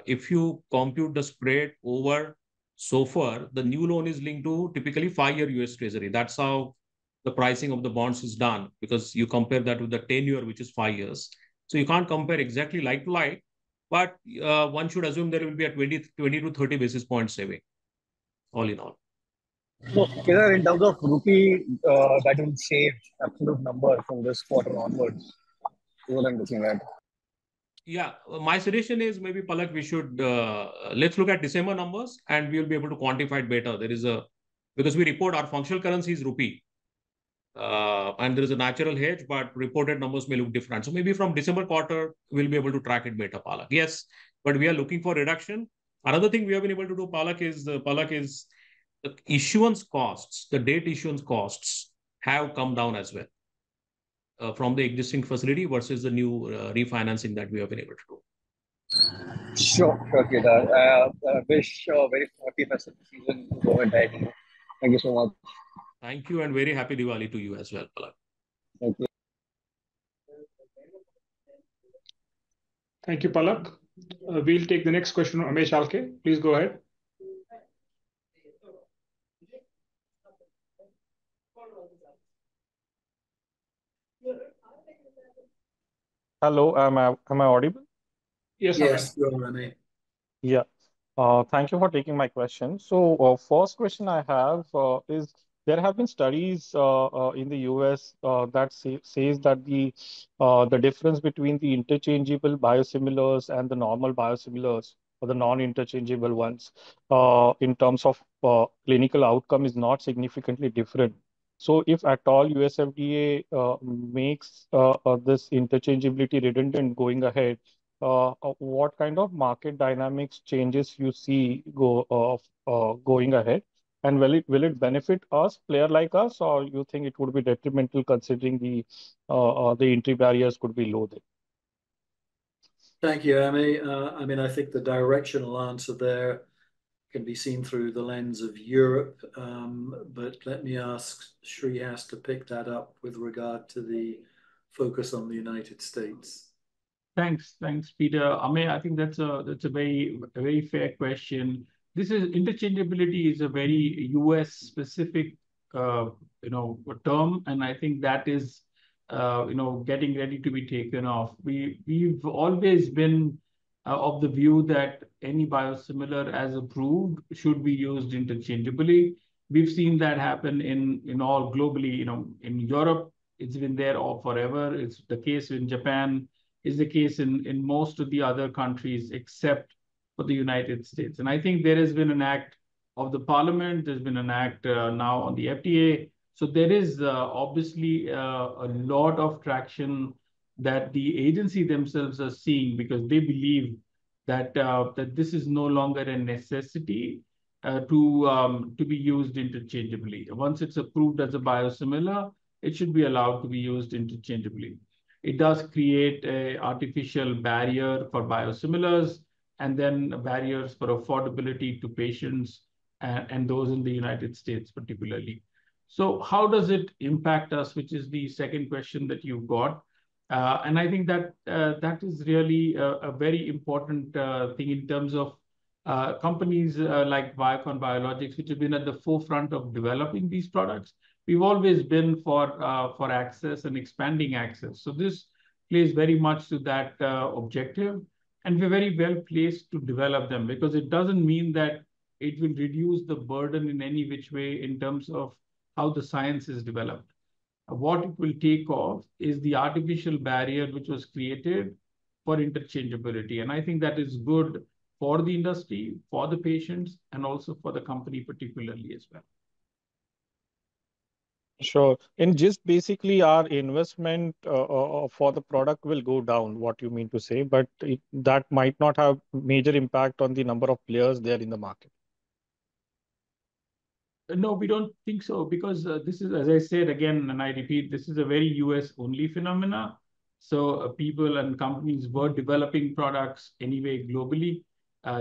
if you compute the spread over SOFR, the new loan is linked to typically 5-year US Treasury. That's how the pricing of the bonds is done, because you compare that with the 10-year, which is 5 years. So you can't compare exactly like to like, but one should assume there will be a 20 to 30 basis point saving, all in all. So, Kedar, in terms of rupee that will save, absolute number from this quarter onwards, is what I'm looking at. Yeah, my suggestion is maybe, Palak, we should let's look at December numbers and we will be able to quantify it better. Because we report our functional currency is rupee. And there is a natural hedge, but reported numbers may look different. So maybe from December quarter, we'll be able to track it better, Palak. Yes, but we are looking for reduction. Another thing we have been able to do, Palak, is the issuance costs, the debt issuance costs have come down as well from the existing facility versus the new refinancing that we have been able to do. Sure, Kedar. I wish a very happy festive season to go ahead. Thank you so much. Thank you, and very happy Diwali to you as well, Palak. Thank you. Thank you, Palak. We'll take the next question from Amesh Alke. Please go ahead. Hello, am I audible? Yes, you're Amesh. Yeah. Thank you for taking my question. So, first question I have is, there have been studies in the US that says that the difference between the interchangeable biosimilars and the normal biosimilars, or the non-interchangeable ones, in terms of clinical outcome, is not significantly different. So, if at all US FDA makes this interchangeability redundant going ahead, what kind of market dynamics changes you see going ahead, and will it benefit us, player like us, or you think it would be detrimental considering the entry barriers could be low there? Thank you, Amy. I mean, I think the directional answer there can be seen through the lens of Europe, but let me ask Shreehas to pick that up with regard to the focus on the United States. Thanks, Peter. I think that's a very fair question. Interchangeability is a very US specific term, and I think that is getting ready to be taken off. We've always been of the view that any biosimilar as approved should be used interchangeably. We've seen that happen in all globally. In Europe, it's been there all forever. It's the case in Japan. Is the case in most of the other countries except for the United States. And I think there has been an act of the parliament, there's been an act now on the FDA. So there is obviously a lot of traction that the agency themselves are seeing, because they believe that that this is no longer a necessity to be used interchangeably. Once it's approved as a biosimilar, it should be allowed to be used interchangeably. It does create a artificial barrier for biosimilars, and then barriers for affordability to patients and those in the United States particularly. So how does it impact us, which is the second question that you've got. And I think that that is really a very important thing in terms of companies like Biocon Biologics, which have been at the forefront of developing these products. We've always been for access and expanding access. So this plays very much to that objective, and we're very well placed to develop them, because it doesn't mean that it will reduce the burden in any which way in terms of how the science is developed. What it will take off is the artificial barrier which was created for interchangeability. And I think that is good for the industry, for the patients, and also for the company particularly as well. Sure. And just basically our investment for the product will go down, what you mean to say, but that might not have major impact on the number of players there in the market. No, we don't think so, because this is, as I said again, and I repeat, this is a very US only phenomena. So people and companies were developing products anyway globally.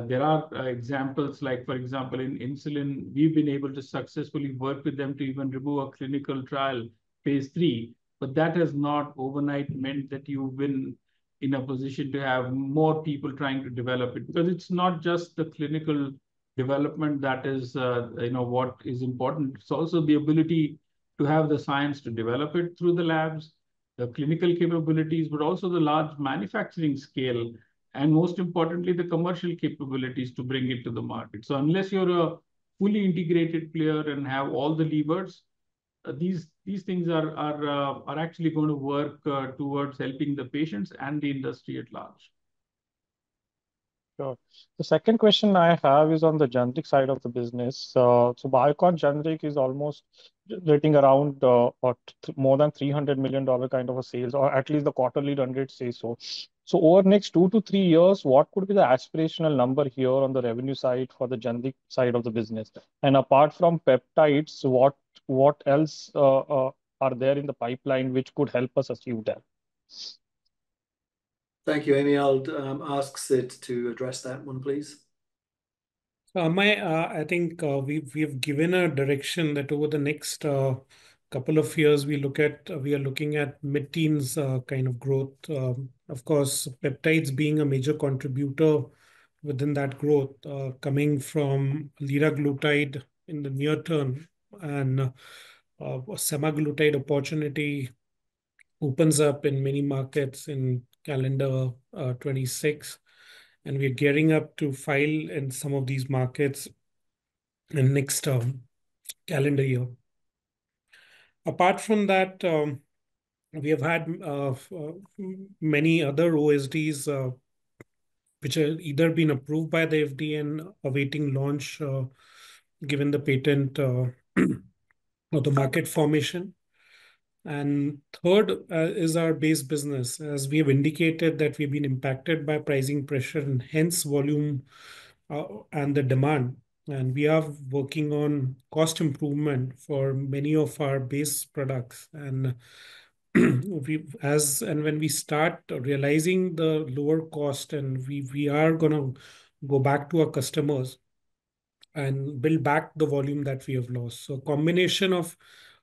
There are examples like, for example, in insulin, we've been able to successfully work with them to even remove a clinical trial, phase 3. But that has not overnight meant that you've been in a position to have more people trying to develop it, because it's not just the clinical development that is what is important. It's also the ability to have the science to develop it through the labs, the clinical capabilities, but also the large manufacturing scale, and most importantly, the commercial capabilities to bring it to the market. So unless you're a fully integrated player and have all the levers, these things are actually going to work towards helping the patients and the industry at large. Sure. The second question I have is on the generic side of the business. So Biocon generic is almost generating around more than $300 million kind of a sales, or at least the quarterly run rate says so. So over next 2 to 3 years, what could be the aspirational number here on the revenue side for the generic side of the business? And apart from peptides, what else are there in the pipeline which could help us achieve that? Thank you, Amy. I'll ask Sid to address that one, please. I think we've given a direction that over the next couple of years we are looking at mid-teens kind of growth. Of course, peptides being a major contributor within that growth, coming from liraglutide in the near term, and semaglutide opportunity opens up in many markets in calendar 26, and we're gearing up to file in some of these markets in next calendar year. Apart from that, we have had many other OSDs which have either been approved by the FDA and awaiting launch given the patent or the market formation. And third is our base business. As we have indicated that we've been impacted by pricing pressure and hence volume and the demand. And we are working on cost improvement for many of our base products. And when we start realizing the lower cost, and we are going to go back to our customers and build back the volume that we have lost. So combination of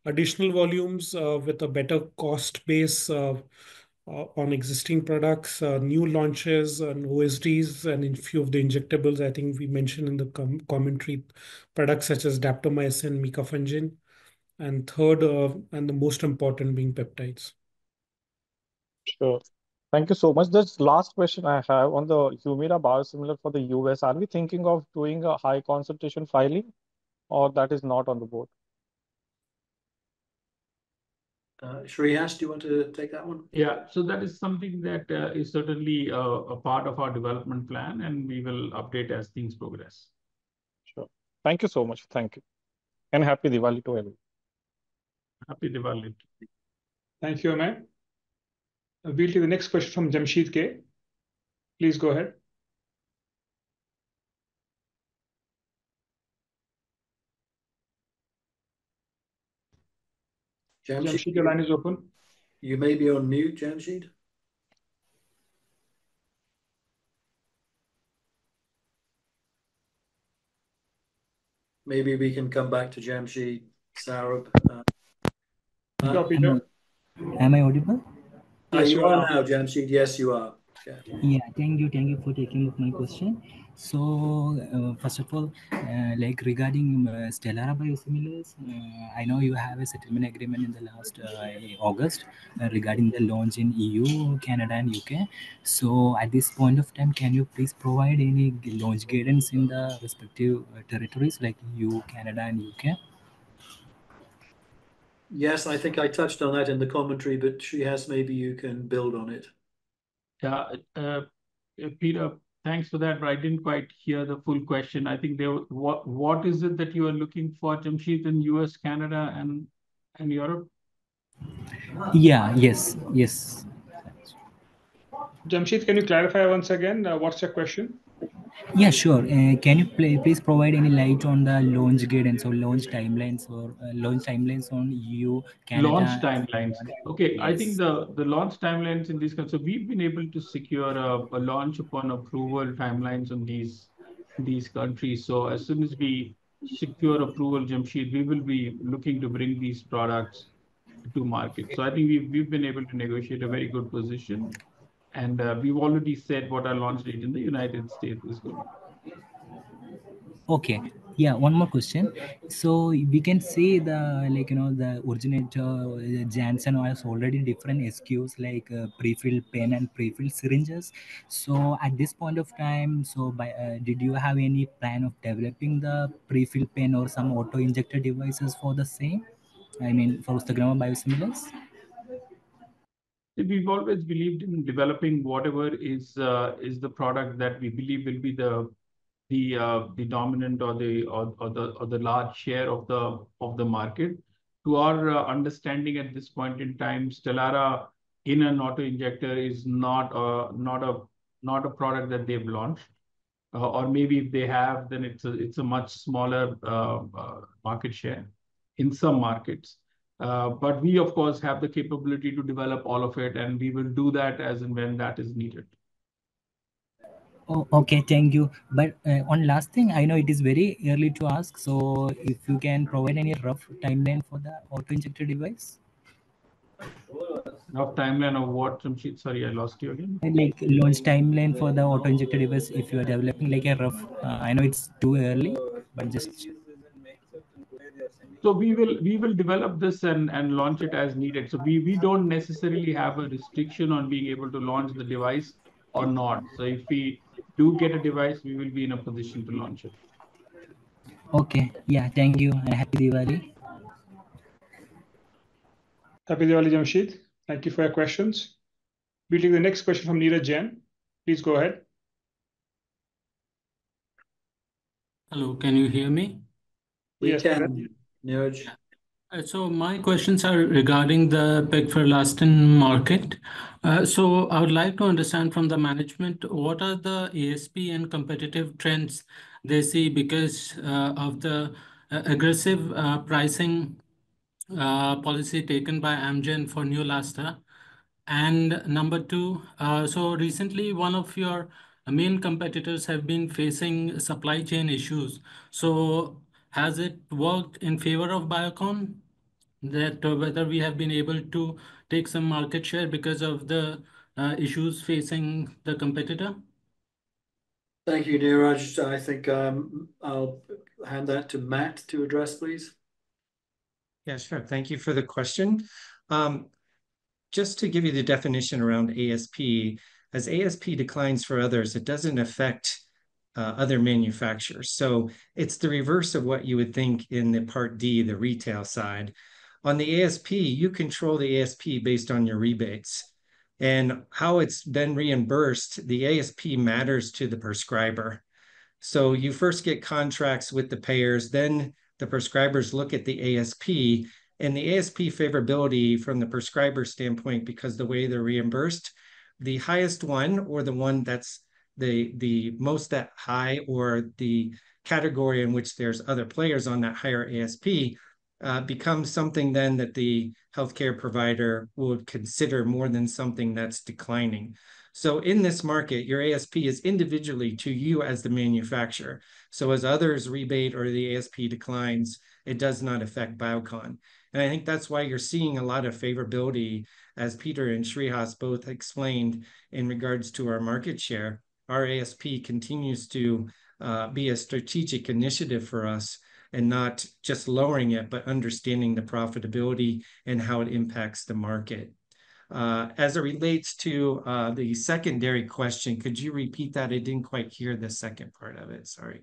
additional volumes with a better cost base on existing products, new launches and OSDs, and in few of the injectables, I think we mentioned in the commentary, products such as daptomycin, micafungin, and third and the most important being peptides. Sure. Thank you so much. This last question I have on the Humira biosimilar for the US. Are we thinking of doing a high concentration filing, or that is not on the board? Shreehas, do you want to take that one? Yeah, so that is something that is certainly a part of our development plan, and we will update as things progress. Sure. Thank you so much. Thank you. And happy Diwali to everyone. Happy Diwali. Thank you, Amay. We'll take the next question from Jamsheed K. Please go ahead. Jamsheed, your line is open. You may be on mute, Jamsheed. Maybe we can come back to Jamsheed, Saurabh. Am I audible? Yes, you are now, Jamsheed. Yes, you are. Yeah, thank you for taking up my question. So, first of all, like regarding Stellara biosimilars, I know you have a settlement agreement in the last August regarding the launch in EU, Canada, and UK. So, at this point of time, can you please provide any launch guidance in the respective territories like EU, Canada, and UK? Yes, I think I touched on that in the commentary, but Shrihas, maybe you can build on it. Yeah, Peter, thanks for that, but I didn't quite hear the full question. I think what is it that you are looking for, Jamsheed, in US, Canada, and Europe? Yeah, yes. Jamsheed, can you clarify once again? What's your question? Yeah, sure. Can you please provide any light on the launch guidance or launch timelines on EU, Canada? Launch timelines. Okay, Yes. I think the launch timelines in these countries. So we've been able to secure a launch upon approval timelines on these countries. So as soon as we secure approval, Jamsheed, we will be looking to bring these products to market. So I think we've been able to negotiate a very good position, and we've already said what our launch date in the United States is going to be. Okay. Yeah, one more question. So we can see the the originator Janssen has already different SKUs like pre-filled pen and pre-filled syringes. So at this point of time, did you have any plan of developing the pre-filled pen or some auto-injector devices for the same? I mean, for Ustagrama biosimilars? We've always believed in developing whatever is the product that we believe will be the dominant or the large share of the market. To our understanding at this point in time, Stellara in an auto injector is not a product that they've launched, or maybe if they have, then it's a much smaller market share in some markets. But we, of course, have the capability to develop all of it, and we will do that as and when that is needed. Oh, okay, thank you. But one last thing, I know it is very early to ask, so if you can provide any rough timeline for the auto-injector device? Rough timeline of what, Jamsheed? Sorry, I lost you again. Like launch timeline for the auto-injector device, if you are developing like a rough, I know it's too early, but just... So we will develop this and launch it as needed. So we don't necessarily have a restriction on being able to launch the device or not. So if we do get a device, we will be in a position to launch it. Okay, yeah, thank you and happy Diwali. Happy Diwali, Jamsheed. Thank you for your questions. We'll take the next question from Neeraj Jain. Please go ahead. Hello, can you hear me? We can, Neeraj. So my questions are regarding the pegfilgrastim market. So I would like to understand from the management, what are the ASP and competitive trends they see because of the aggressive pricing policy taken by Amgen for Neulasta. And number two, so recently one of your main competitors have been facing supply chain issues. So has it worked in favor of Biocon? That whether we have been able to take some market share because of the issues facing the competitor? Thank you, Neeraj. I think I'll hand that to Matt to address, please. Yeah, sure. Thank you for the question. Just to give you the definition around ASP, as ASP declines for others, it doesn't affect other manufacturers. So it's the reverse of what you would think in the Part D, the retail side. On the ASP, you control the ASP based on your rebates. And how it's then reimbursed, the ASP matters to the prescriber. So you first get contracts with the payers, then the prescribers look at the ASP, And the ASP favorability from the prescriber standpoint, because the way they're reimbursed, the highest one or the one that's the most that high or the category in which there's other players on that higher ASP becomes something then that the healthcare provider would consider more than something that's declining. So in this market, your ASP is individually to you as the manufacturer. So as others rebate or the ASP declines, it does not affect Biocon. And I think that's why you're seeing a lot of favorability, as Peter and Srihas both explained, in regards to our market share. Our ASP continues to be a strategic initiative for us, and not just lowering it, but understanding the profitability and how it impacts the market. As it relates to the secondary question, could you repeat that? I didn't quite hear the second part of it. Sorry.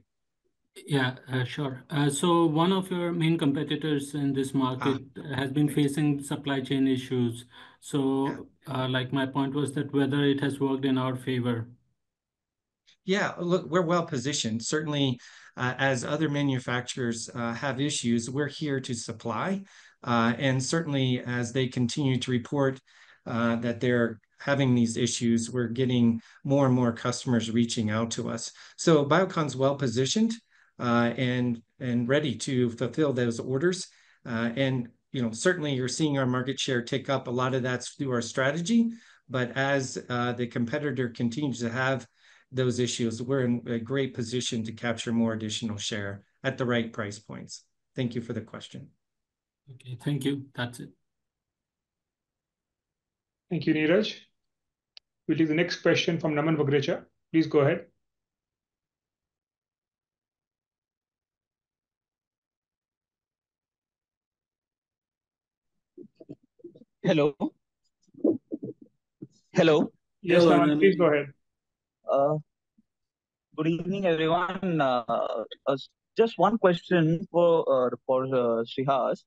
Yeah, sure. So one of your main competitors in this market has been facing supply chain issues. So like my point was that whether it has worked in our favor. Yeah, look, we're well positioned. Certainly, as other manufacturers have issues, we're here to supply. And certainly, as they continue to report that they're having these issues, we're getting more and more customers reaching out to us. So Biocon's well positioned and ready to fulfill those orders. And certainly, you're seeing our market share tick up. A lot of that's through our strategy. But as the competitor continues to have those issues, we're in a great position to capture more additional share at the right price points. Thank you for the question. Okay, thank you. That's it. Thank you, Neeraj. We'll take the next question from Naman Bagrecha. Please go ahead. Hello. Hello. Yes, Naman, please go ahead. Good evening, everyone. Just one question for Srihas.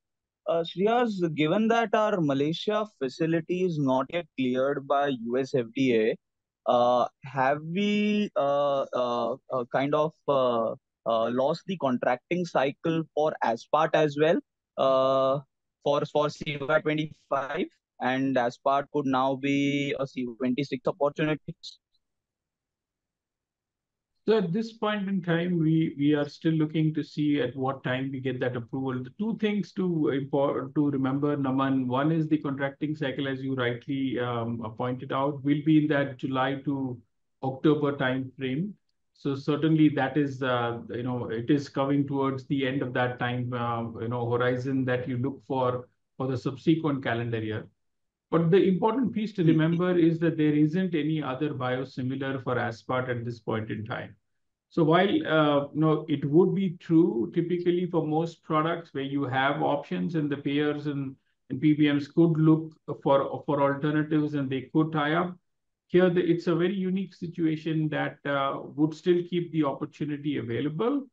Srihas, given that our Malaysia facility is not yet cleared by US FDA, have we kind of lost the contracting cycle for Aspart as well for CY25? And Aspart could now be a C26 opportunity? So at this point in time, we are still looking to see at what time we get that approval. The two things to remember, Naman. One is the contracting cycle, as you rightly pointed out, will be in that July to October time frame. So certainly that is it is coming towards the end of that time horizon that you look for the subsequent calendar year. But the important piece to remember is that there isn't any other biosimilar for Aspart at this point in time. So while it would be true typically for most products where you have options and the payers and PBMs could look for alternatives and they could tie up. Here, it's a very unique situation that would still keep the opportunity available.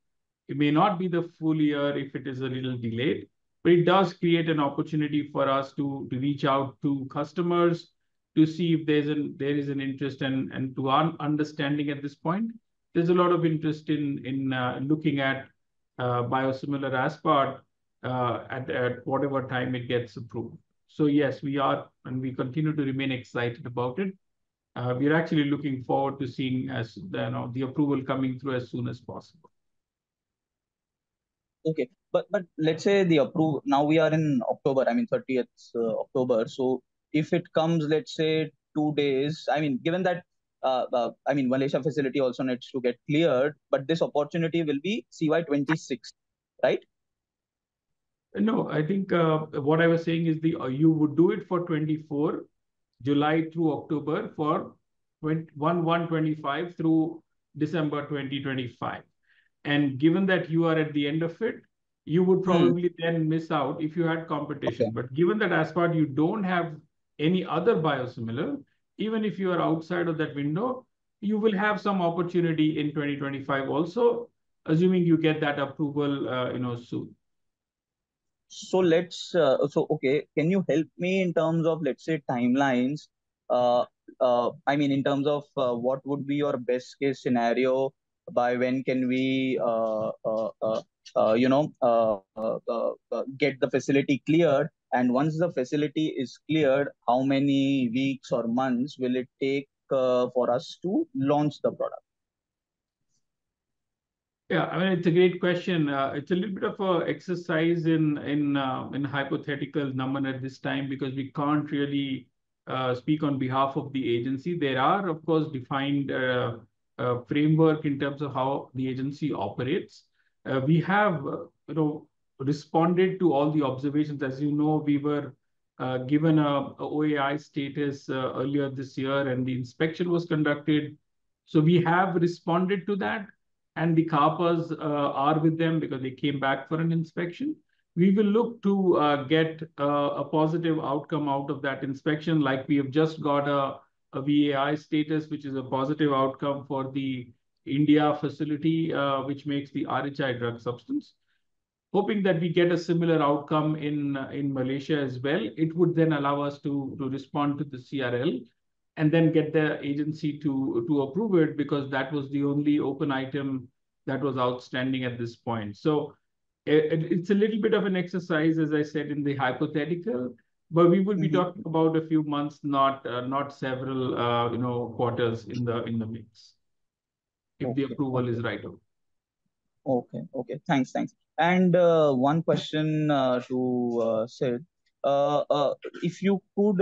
It may not be the full year if it is a little delayed, but it does create an opportunity for us to reach out to customers to see if there is an interest, and to our understanding at this point, there's a lot of interest in looking at biosimilar Aspart at whatever time it gets approved. So yes, we are, and we continue to remain excited about it. We're actually looking forward to seeing the approval coming through as soon as possible. Okay, but let's say the approval, now we are in October, I mean 30th October. So if it comes, let's say 2 days, I mean, given that, I mean, Malaysia facility also needs to get cleared, but this opportunity will be CY26, right? No, I think what I was saying is you would do it for 24, July through October, for 1/1/25 through December 2025. And given that you are at the end of it, you would probably then miss out if you had competition. Okay. But given that Aspart, you don't have any other biosimilar, even if you are outside of that window, you will have some opportunity in 2025 also, assuming you get that approval soon. So okay, can you help me in terms of, let's say, timelines? I mean, in terms of what would be your best case scenario by when can we get the facility cleared, and once the facility is cleared, how many weeks or months will it take for us to launch the product? Yeah, I mean, it's a great question. It's a little bit of a exercise in hypothetical number at this time, because we can't really speak on behalf of the agency. There are, of course, defined framework in terms of how the agency operates. We have, responded to all the observations. As you know, we were given a OAI status earlier this year, and the inspection was conducted. So we have responded to that, and the CAPAs are with them because they came back for an inspection. We will look to get a positive outcome out of that inspection, like we have just got a VAI status, which is a positive outcome for the India facility, which makes the RHI drug substance. Hoping that we get a similar outcome in Malaysia as well. It would then allow us to respond to the CRL and then get the agency to approve it, because that was the only open item that was outstanding at this point. So it's a little bit of an exercise, as I said, in the hypothetical, but we will be talking about a few months, not several quarters in the mix, if the approval is right. Okay. Thanks. And one question to Sid. If you could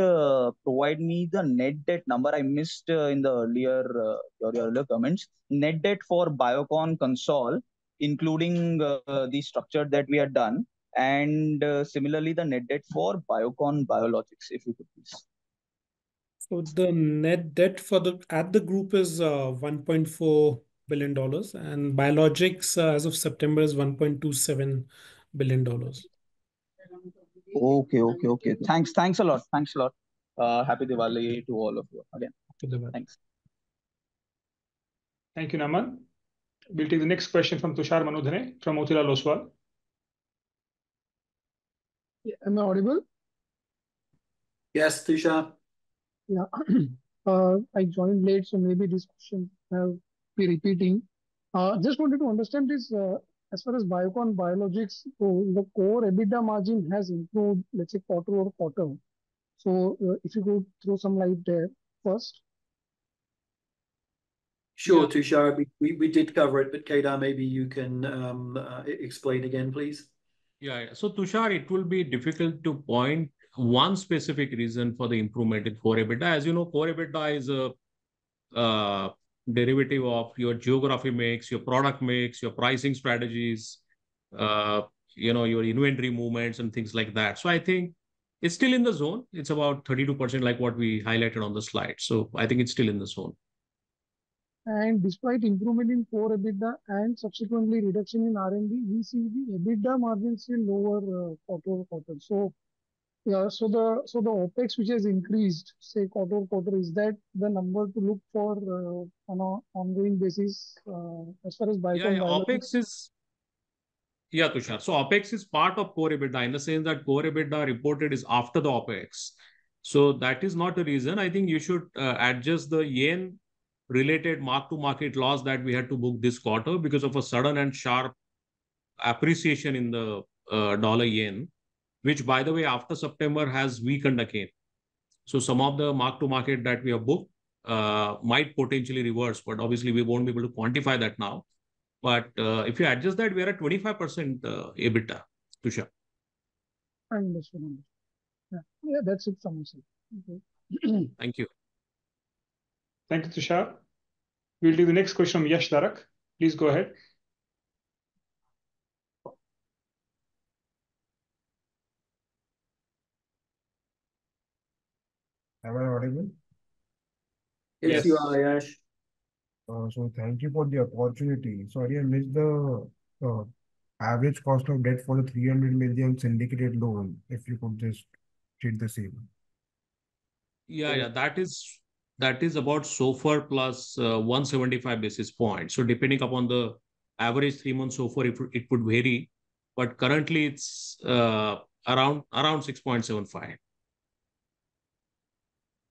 provide me the net debt number, I missed in the your earlier comments. Net debt for Biocon console, including the structure that we had done, and similarly the net debt for Biocon Biologics, if you could please. So the net debt at the group is $1.4 billion, and Biologics as of September is $1.27 billion. Okay. Thanks a lot. Happy Diwali to all of you again. Thanks. Thank you, Naman. We'll take the next question from Tushar Manudhane from Motilal Oswal. Yeah, am I audible? Yes, Tushar. Yeah. I joined late, so maybe this question will be repeating. Just wanted to understand this, as far as Biocon Biologics, the core EBITDA margin has improved, let's say, quarter-over-quarter. So if you could throw some light there first. Sure, Tushar. We did cover it, but Kedar, maybe you can explain again, please. Yeah. So Tushar, it will be difficult to point one specific reason for the improvement in core EBITDA. As you know, core EBITDA is a derivative of your geography mix, your product mix, your pricing strategies, your inventory movements and things like that. So I think it's still in the zone. It's about 32%, like what we highlighted on the slide. So I think it's still in the zone. And despite improvement in core EBITDA and subsequently reduction in R&D, we see the EBITDA margin still lower quarter-over-quarter. So yeah, so the OPEX which has increased, say quarter-over-quarter, is that the number to look for on an ongoing basis as far as Biocon Biologics? Yeah, Tushar. So OPEX is part of core EBITDA in the sense that core EBITDA reported is after the OPEX. So that is not a reason. I think you should adjust the yen related mark-to-market loss that we had to book this quarter because of a sudden and sharp appreciation in the dollar yen, which, by the way, after September has weakened again. So some of the mark-to-market that we have booked might potentially reverse, but obviously we won't be able to quantify that now. But if you adjust that, we are at 25% EBITDA, Tushar. Understood. Yeah, that's it from me. Okay. Thank you. Thank you, Tushar. We'll do the next question from Yash Darak. Please go ahead. Am I audible? Yes, you are, Yash. So thank you for the opportunity. Sorry, I missed the average cost of debt for the 300 million syndicated loan. If you could just treat the same. Yeah. That is about SOFR plus 175 basis points. So depending upon the average 3-month SOFR, it would vary. But currently it's around 6.75.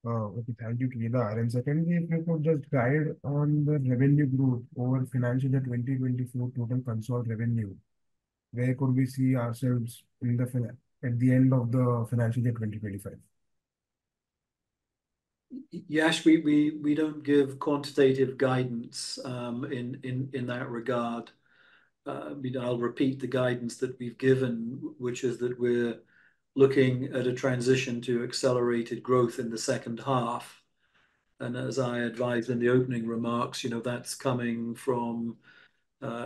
Okay, thank you, Kedar. And secondly, if you could just guide on the revenue growth over financial year 2024 total consolidated revenue, where could we see ourselves in the at the end of the financial year 2025? Yash, we don't give quantitative guidance in that regard. I'll repeat the guidance that we've given, which is that we're looking at a transition to accelerated growth in the second half. And as I advised in the opening remarks, that's coming from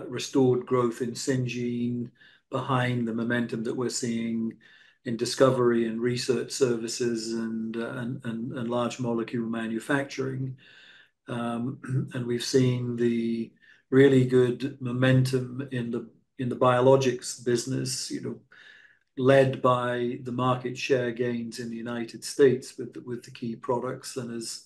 restored growth in Syngene behind the momentum that we're seeing in discovery and research services and large molecule manufacturing. And we've seen the really good momentum in the biologics business, led by the market share gains in the United States with the key products. And as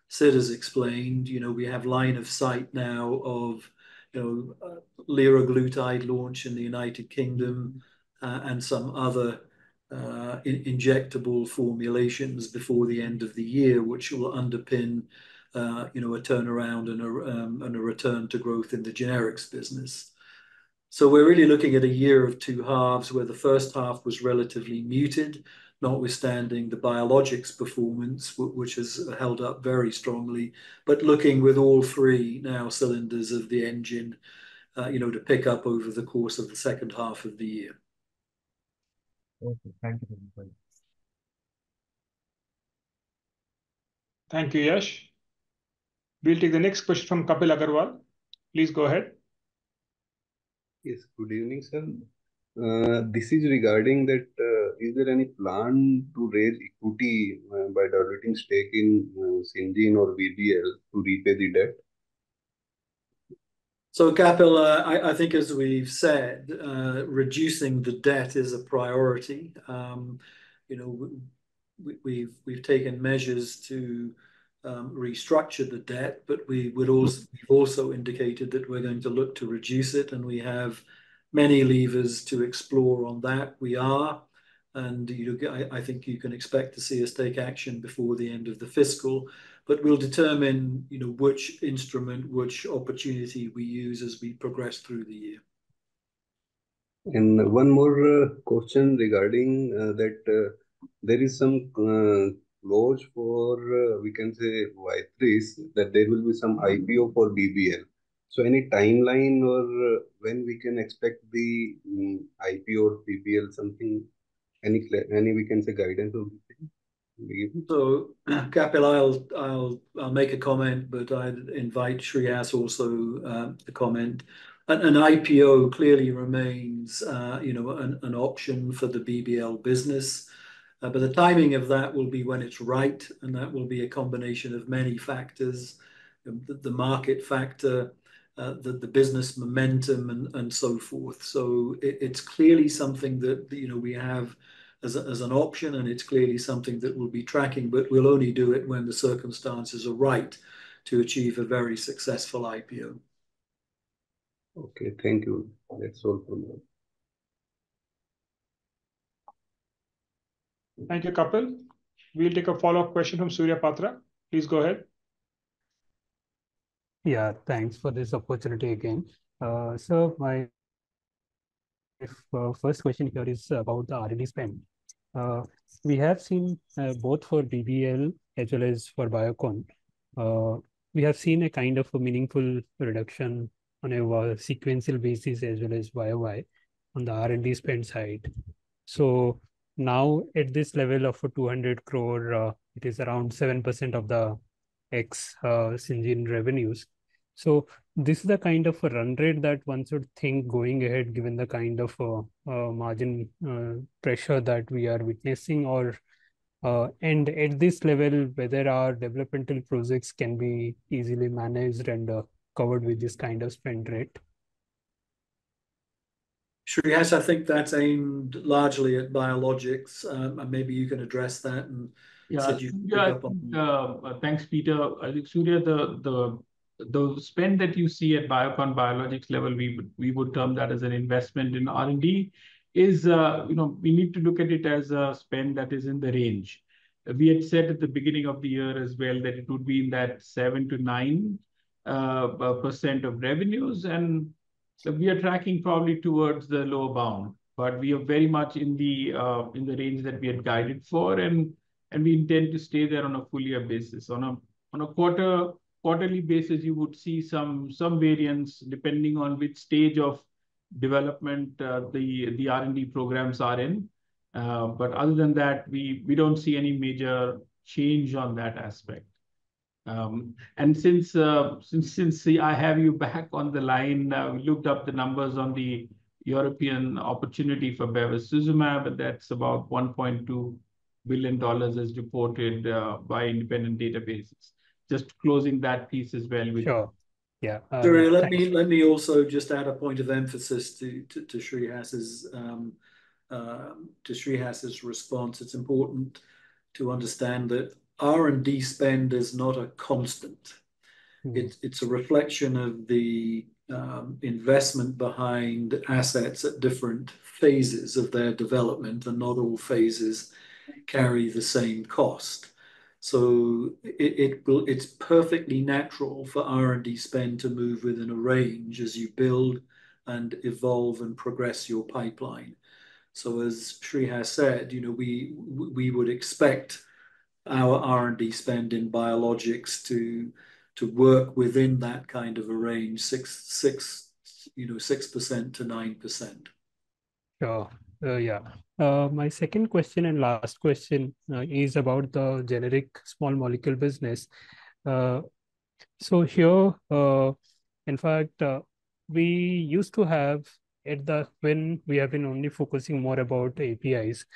Sid has explained, we have line of sight now of liraglutide launch in the United Kingdom and some other injectable formulations before the end of the year, which will underpin a turnaround and a return to growth in the generics business. So we're really looking at a year of two halves, where the first half was relatively muted, notwithstanding the biologics performance, which has held up very strongly, but looking with all three now cylinders of the engine, to pick up over the course of the second half of the year. Okay, thank you very much. Thank you, Yash. We'll take the next question from Kapil Agarwal. Please go ahead. Yes, good evening, sir. This is regarding that, is there any plan to raise equity by diluting stake in Syngene or BBL to repay the debt? So, Kapil, I think as we've said, reducing the debt is a priority. We've taken measures to restructure the debt, but we've also indicated that we're going to look to reduce it, and we have many levers to explore on that. We are, and I think you can expect to see us take action before the end of the fiscal, but we'll determine which instrument, which opportunity we use as we progress through the year. And one more question regarding that there is some clause for, we can say, Viatris, that there will be some IPO for BBL. So any timeline or when we can expect the IPO or BBL, something, any we can say guidance on this thing? So, Kapil, I'll make a comment, but I'd invite Shreyas also to comment. An IPO clearly remains, an option for the BBL business, but the timing of that will be when it's right, and that will be a combination of many factors, the market factor, the business momentum, and so forth. So it's clearly something that we have as an option, and it's clearly something that we'll be tracking, but we'll only do it when the circumstances are right to achieve a very successful IPO. Okay, thank you. That's all from me. Thank you, Kapil. We'll take a follow-up question from Surya Patra. Please go ahead. Yeah, thanks for this opportunity again. So my first question here is about the R&D spend. We have seen both for BBL as well as for Biocon, we have seen a kind of a meaningful reduction on a sequential basis as well as YOY on the R&D spend side. So now at this level of 200 crore, it is around 7% of the ex-Syngene revenues. So this is the kind of a run rate that one should think going ahead, given the kind of margin pressure that we are witnessing, or and at this level, whether our developmental projects can be easily managed and covered with this kind of spend rate. Shreyas, I think that's aimed largely at biologics. Maybe you can address that. And thanks, Peter. I think, Surya, the spend that you see at Biocon biologics level, we would term that as an investment in R&D. Is we need to look at it as a spend that is in the range. We had said at the beginning of the year as well that it would be in that 7 to 9% of revenues, and we are tracking probably towards the lower bound, but we are very much in the range that we had guided for, and we intend to stay there on a full year basis. On a quarterly basis, you would see some variance depending on which stage of development the R&D programs are in. But other than that, we don't see any major change on that aspect. And since I have you back on the line, we looked up the numbers on the European opportunity for bevacizumab, and that's about $1.2 billion as reported by independent databases. Just closing that piece as well. Sure. Yeah. Surya, let me also just add a point of emphasis to Srihas's response. It's important to understand that R&D spend is not a constant. It's a reflection of the investment behind assets at different phases of their development, and not all phases carry the same cost. So it's perfectly natural for R&D spend to move within a range as you build and evolve and progress your pipeline. So as Srihas said, we would expect our R&D spend in biologics to work within that kind of a range, 6% to 9%. Sure. Yeah. My second question and last question is about the generic small molecule business. So here, in fact, we used to have when we have been only focusing more about APIs,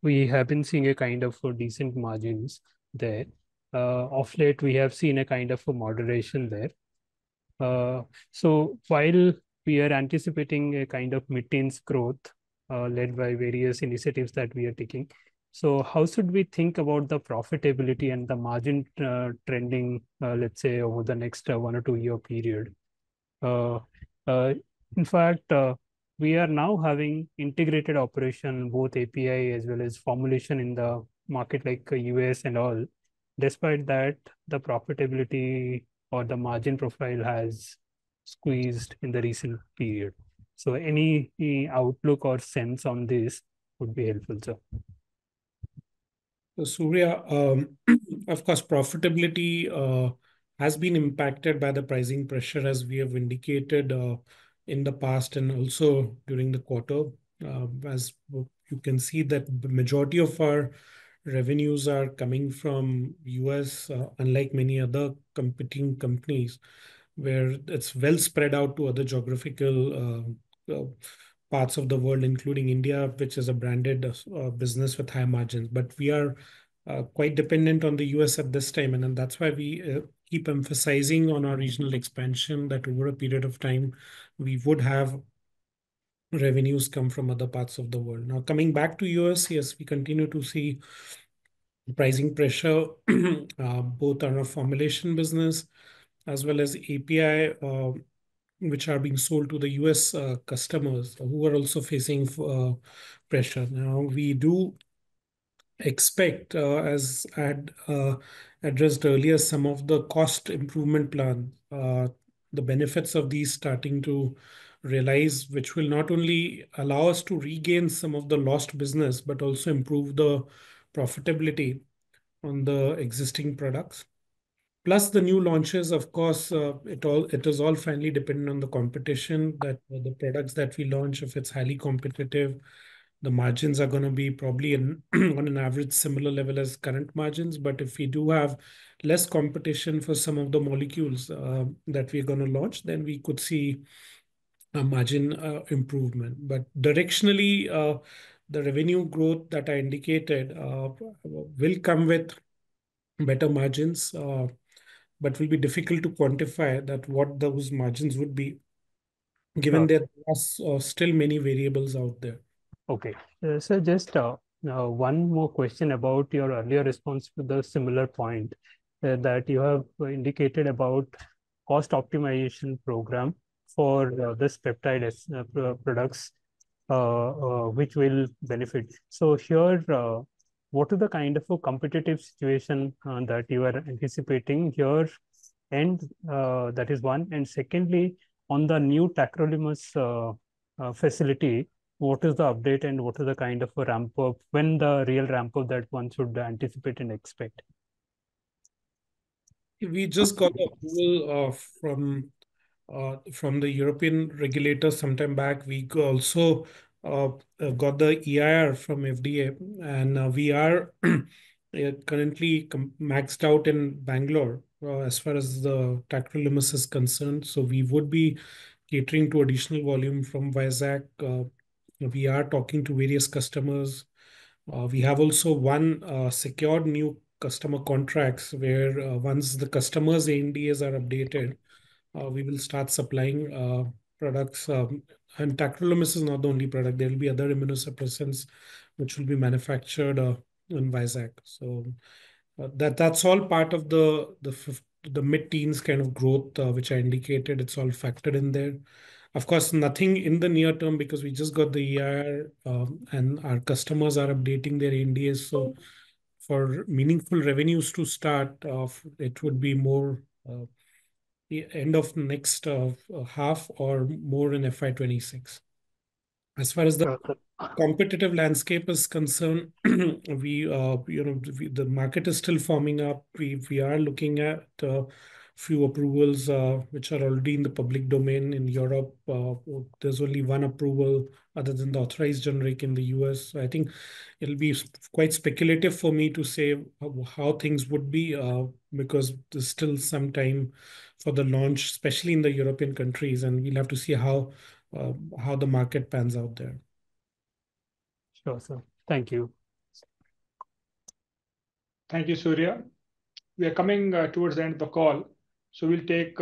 we have been seeing a kind of decent margins there. Of late, we have seen a kind of a moderation there. So while we are anticipating a kind of mid-teens growth led by various initiatives that we are taking, so how should we think about the profitability and the margin trending, let's say, over the next 1 or 2 year period? In fact, we are now having integrated operation, both API as well as formulation in the market like US and all. Despite that, the profitability or the margin profile has squeezed in the recent period. So any outlook or sense on this would be helpful, sir. So Surya, of course, profitability has been impacted by the pricing pressure, as we have indicated in the past and also during the quarter. As you can see that the majority of our revenues are coming from US, unlike many other competing companies, where it's well spread out to other geographical parts of the world, including India, which is a branded business with high margins. But we are quite dependent on the US at this time. And that's why we keep emphasizing on our regional expansion, that over a period of time, we would have revenues come from other parts of the world. Now, coming back to US, yes, we continue to see pricing pressure, both on our formulation business as well as API, which are being sold to the US customers who are also facing pressure. Now, we do expect, as I had addressed earlier, some of the cost improvement plan, the benefits of these starting to realize, which will not only allow us to regain some of the lost business, but also improve the profitability on the existing products. Plus the new launches, of course, it is all finally dependent on the competition, that the products that we launch, if it's highly competitive, the margins are going to be probably on an average similar level as current margins. But if we do have less competition for some of the molecules that we're going to launch, then we could see a margin improvement. But directionally, the revenue growth that I indicated will come with better margins, but will be difficult to quantify that what those margins would be, given that there are still many variables out there. Okay. So just one more question about your earlier response to the similar point that you have indicated about cost optimization program for this peptide products, which will benefit. So here, what is the kind of a competitive situation that you are anticipating here? And that is one. And secondly, on the new tacrolimus facility, what is the update and what is the kind of a ramp up, when the real ramp up that one should anticipate and expect? We just got the approval from the European regulator sometime back. We also got the EIR from FDA, and we are currently maxed out in Bangalore as far as the tacrolimus is concerned. So we would be catering to additional volume from Vizag. We are talking to various customers. We have also one secured new customer contracts where once the customers' ANDAs are updated, we will start supplying products. And tacrolimus is not the only product. There will be other immunosuppressants which will be manufactured in Vizag. So that's all part of the mid-teens kind of growth which I indicated. It's all factored in there. Of course, nothing in the near term because we just got the EIR and our customers are updating their ANDAs. So for meaningful revenues to start, it would be more the end of next half or more in FY26. As far as the competitive landscape is concerned, the market is still forming up. We are looking at few approvals which are already in the public domain in Europe. There's only one approval other than the authorized generic in the US. I think it'll be quite speculative for me to say how things would be because there's still some time for the launch, especially in the European countries, and we'll have to see how the market pans out there. Sure, sir. Thank you. Thank you, Surya. We are coming towards the end of the call. So we'll take,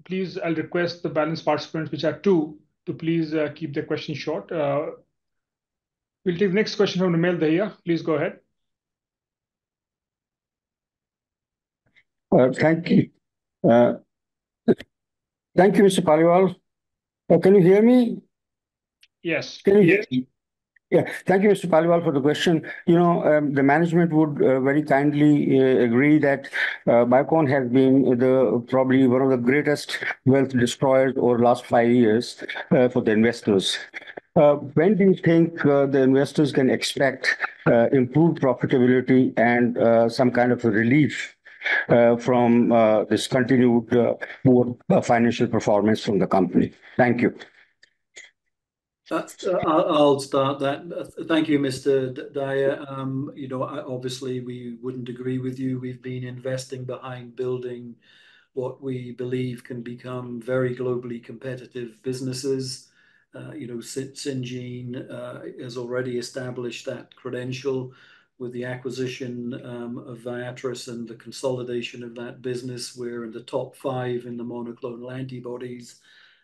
please, I'll request the balance participants, which are two, to please keep their questions short. We'll take the next question from Nimel Dahiya. Please go ahead. Thank you. Thank you, Mr. Paliwal. Can you hear me? Yes. Can you hear me? Yeah, thank you, Mr. Paliwal, for the question. The management would very kindly agree that Biocon has been probably one of the greatest wealth destroyers over the last 5 years for the investors. When do you think the investors can expect improved profitability and some kind of a relief from this continued poor financial performance from the company? Thank you. I'll start that. Thank you, Mr. Daya. Obviously, we wouldn't agree with you. We've been investing behind building what we believe can become very globally competitive businesses. Syngene has already established that credential with the acquisition of Viatris and the consolidation of that business. We're in the top 5 in the monoclonal antibodies.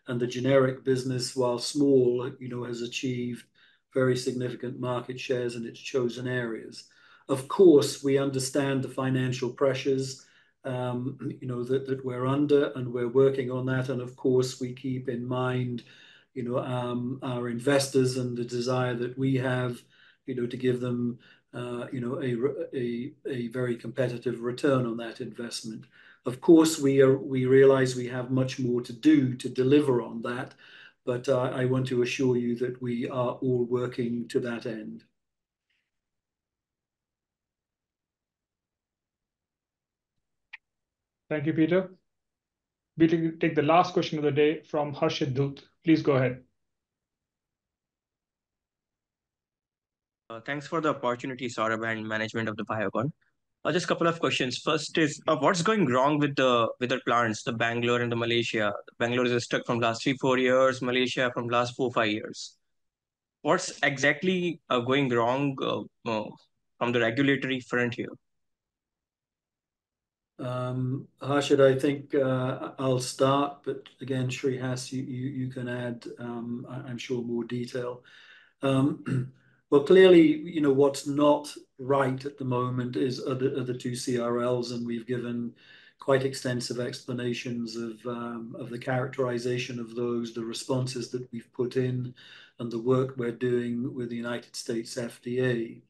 And the generic business, while small, has achieved very significant market shares in its chosen areas. Of course, we understand the financial pressures, that we're under, and we're working on that. And of course, we keep in mind, our investors and the desire that we have, to give them, a very competitive return on that investment. Of course, we realize we have much more to do to deliver on that, but I want to assure you that we are all working to that end. Thank you, Peter. We'll take the last question of the day from Harshit Dhoot. Please go ahead. Thanks for the opportunity, Saurabh and management of the Biocon. Just a couple of questions. First is, what's going wrong with the plants, the Bangalore and the Malaysia? Bangalore is stuck from last 3-4 years, Malaysia from last 4-5 years. What's exactly going wrong from the regulatory front here? Harshit, I think I'll start, but again, Shrihas, you can add, I'm sure, more detail. Well, clearly, what's not right at the moment are the 2 CRLs, and we've given quite extensive explanations of the characterization of those, the responses that we've put in, and the work we're doing with the United States FDA.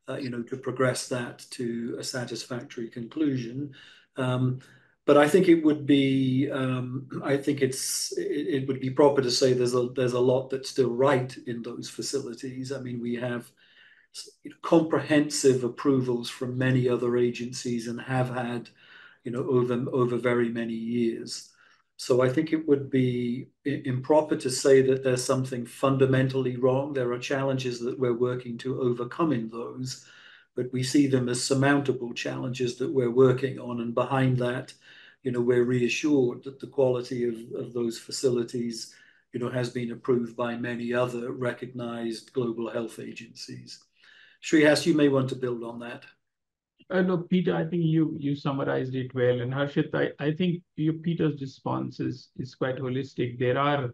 to progress that to a satisfactory conclusion. But I think it would be, it would be proper to say there's a lot that's still right in those facilities. I mean, we have comprehensive approvals from many other agencies and have had, over very many years. So I think it would be improper to say that there's something fundamentally wrong. There are challenges that we're working to overcome in those, but we see them as surmountable challenges that we're working on. And behind that, we're reassured that the quality of those facilities, has been approved by many other recognized global health agencies. Shrihas, you may want to build on that. No, Peter, I think you summarized it well. And Harshit, I think Peter's response is quite holistic. There are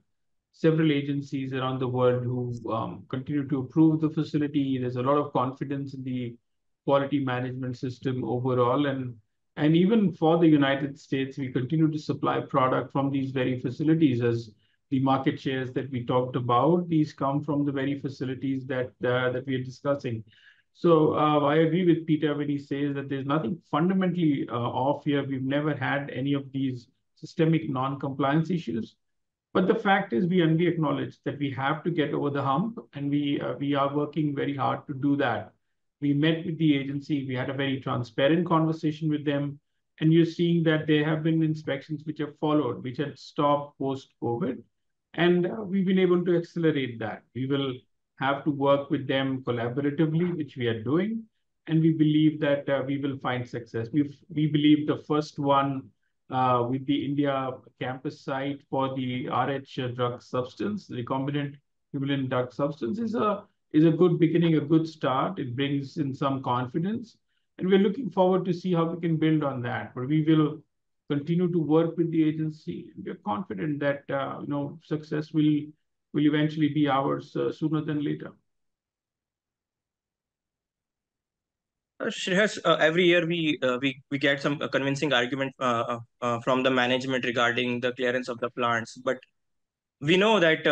several agencies around the world who continue to approve the facility. There's a lot of confidence in the quality management system overall. And even for the United States, we continue to supply product from these very facilities. As the market shares that we talked about, these come from the very facilities that we are discussing. So I agree with Peter when he says that there's nothing fundamentally off here. We've never had any of these systemic non-compliance issues. But the fact is, we acknowledge that we have to get over the hump, and we are working very hard to do that. We met with the agency. We had a very transparent conversation with them. And you're seeing that there have been inspections which have followed, which had stopped post-COVID. And we've been able to accelerate that. We will have to work with them collaboratively, which we are doing. And we believe that we will find success. We believe the first one with the India campus site for the RH drug substance, the recombinant human drug substance, is a good beginning, a good start. It brings in some confidence. And we're looking forward to see how we can build on that. But we will continue to work with the agency. We're confident that success will eventually be ours sooner than later. Shreyas, every year we get some convincing argument from the management regarding the clearance of the plants, but we know that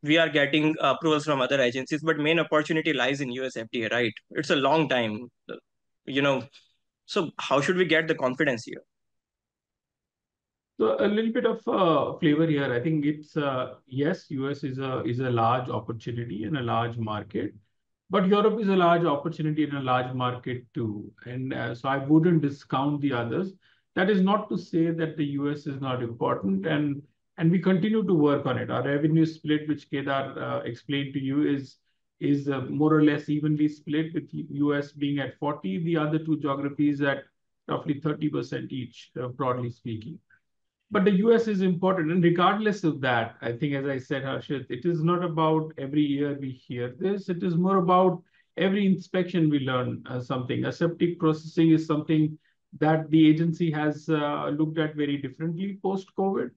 we are getting approvals from other agencies, but main opportunity lies in US FDA, right? It's a long time, so how should we get the confidence here? So a little bit of flavor here. I think it's yes, US is a large opportunity and a large market, but Europe is a large opportunity and a large market too. And so I wouldn't discount the others. That is not to say that the US is not important, and we continue to work on it. Our revenue split, which Kedar explained to you, is more or less evenly split, with US being at 40, the other two geographies at roughly 30% each, broadly speaking. But the US is important. And regardless of that, I think, as I said, Harshit, it is not about every year we hear this. It is more about every inspection we learn something. Aseptic processing is something that the agency has looked at very differently post-COVID.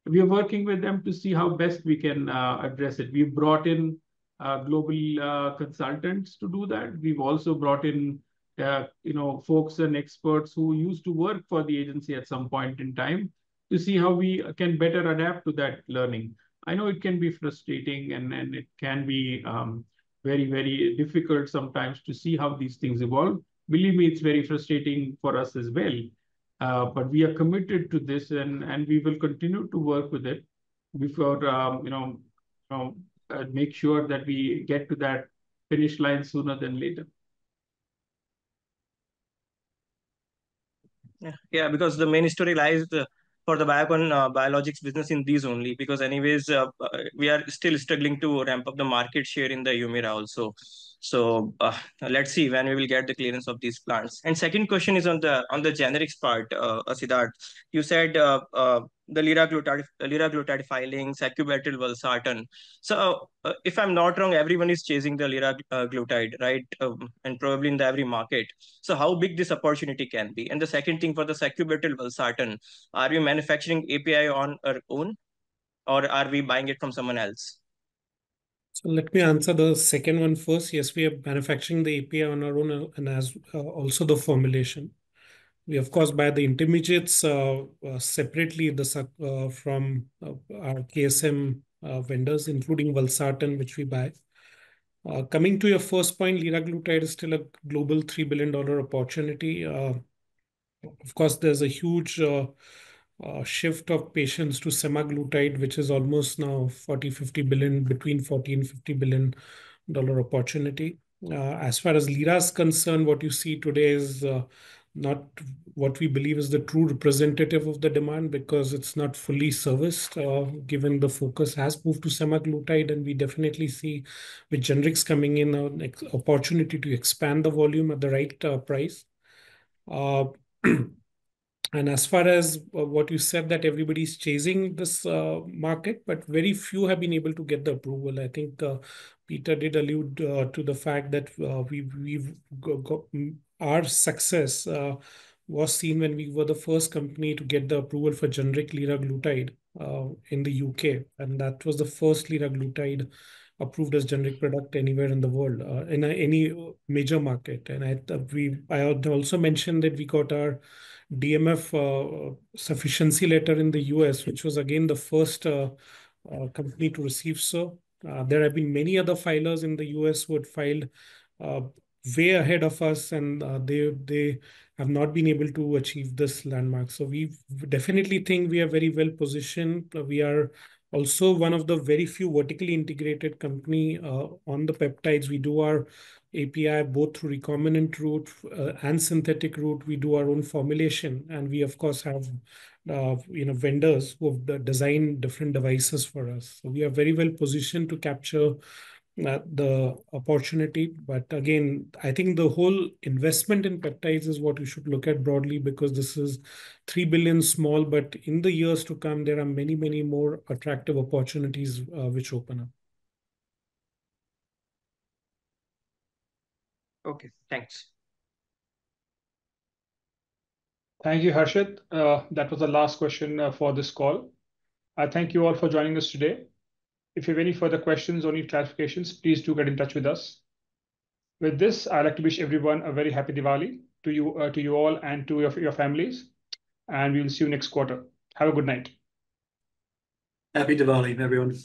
We are working with them to see how best we can address it. We've brought in global consultants to do that. We've also brought in folks and experts who used to work for the agency at some point in time, to see how we can better adapt to that learning. I know it can be frustrating, and it can be very, very difficult sometimes to see how these things evolve. Believe me, it's very frustrating for us as well. But we are committed to this, and we will continue to work with it before make sure that we get to that finish line sooner than later. Yeah, because the main story lies for the Biocon biologics business in these only, because anyways we are still struggling to ramp up the market share in the Humira also. So let's see when we will get the clearance of these plants. And second question is on the generics part. Siddharth, you said the liraglutide filing, sacubitril valsartan. So if I'm not wrong, everyone is chasing the liraglutide, right? And probably in every market. So how big this opportunity can be? And the second thing, for the sacubitril valsartan, are we manufacturing API on our own, or are we buying it from someone else? So let me answer the second one first. Yes, we are manufacturing the API on our own, and as also the formulation. We, of course, buy the intermediates separately from our KSM vendors, including valsartan, which we buy. Coming to your first point, liraglutide is still a global $3 billion opportunity. Of course, there's a huge shift of patients to semaglutide, which is almost now 50 billion, between 40 and $50 billion opportunity. As far as lira is concerned, what you see today is not what we believe is the true representative of the demand, because it's not fully serviced, given the focus has moved to semaglutide, and we definitely see with generics coming in an opportunity to expand the volume at the right price. And as far as what you said, that everybody's chasing this market, but very few have been able to get the approval. I think Peter did allude to the fact that our success was seen when we were the first company to get the approval for generic liraglutide in the UK, and that was the first liraglutide approved as generic product anywhere in the world, in any major market. And I also mentioned that we got our DMF sufficiency letter in the US, which was again the first company to receive so. There have been many other filers in the US who had filed way ahead of us, and they have not been able to achieve this landmark. So we definitely think we are very well positioned. We are also one of the very few vertically integrated company on the peptides. We do our API both through recombinant route and synthetic route. We do our own formulation, and we of course have vendors who have designed different devices for us. So we are very well positioned to capture the opportunity. But again, I think the whole investment in peptides is what you should look at broadly, because this is 3 billion small, but in the years to come, there are many, many more attractive opportunities which open up. Okay, thanks. Thank you, Harshit. That was the last question for this call. I thank you all for joining us today. If you have any further questions or need clarifications, please do get in touch with us. With this, I'd like to wish everyone a very happy Diwali to you all and to your families. And we will see you next quarter. Have a good night. Happy Diwali, everyone.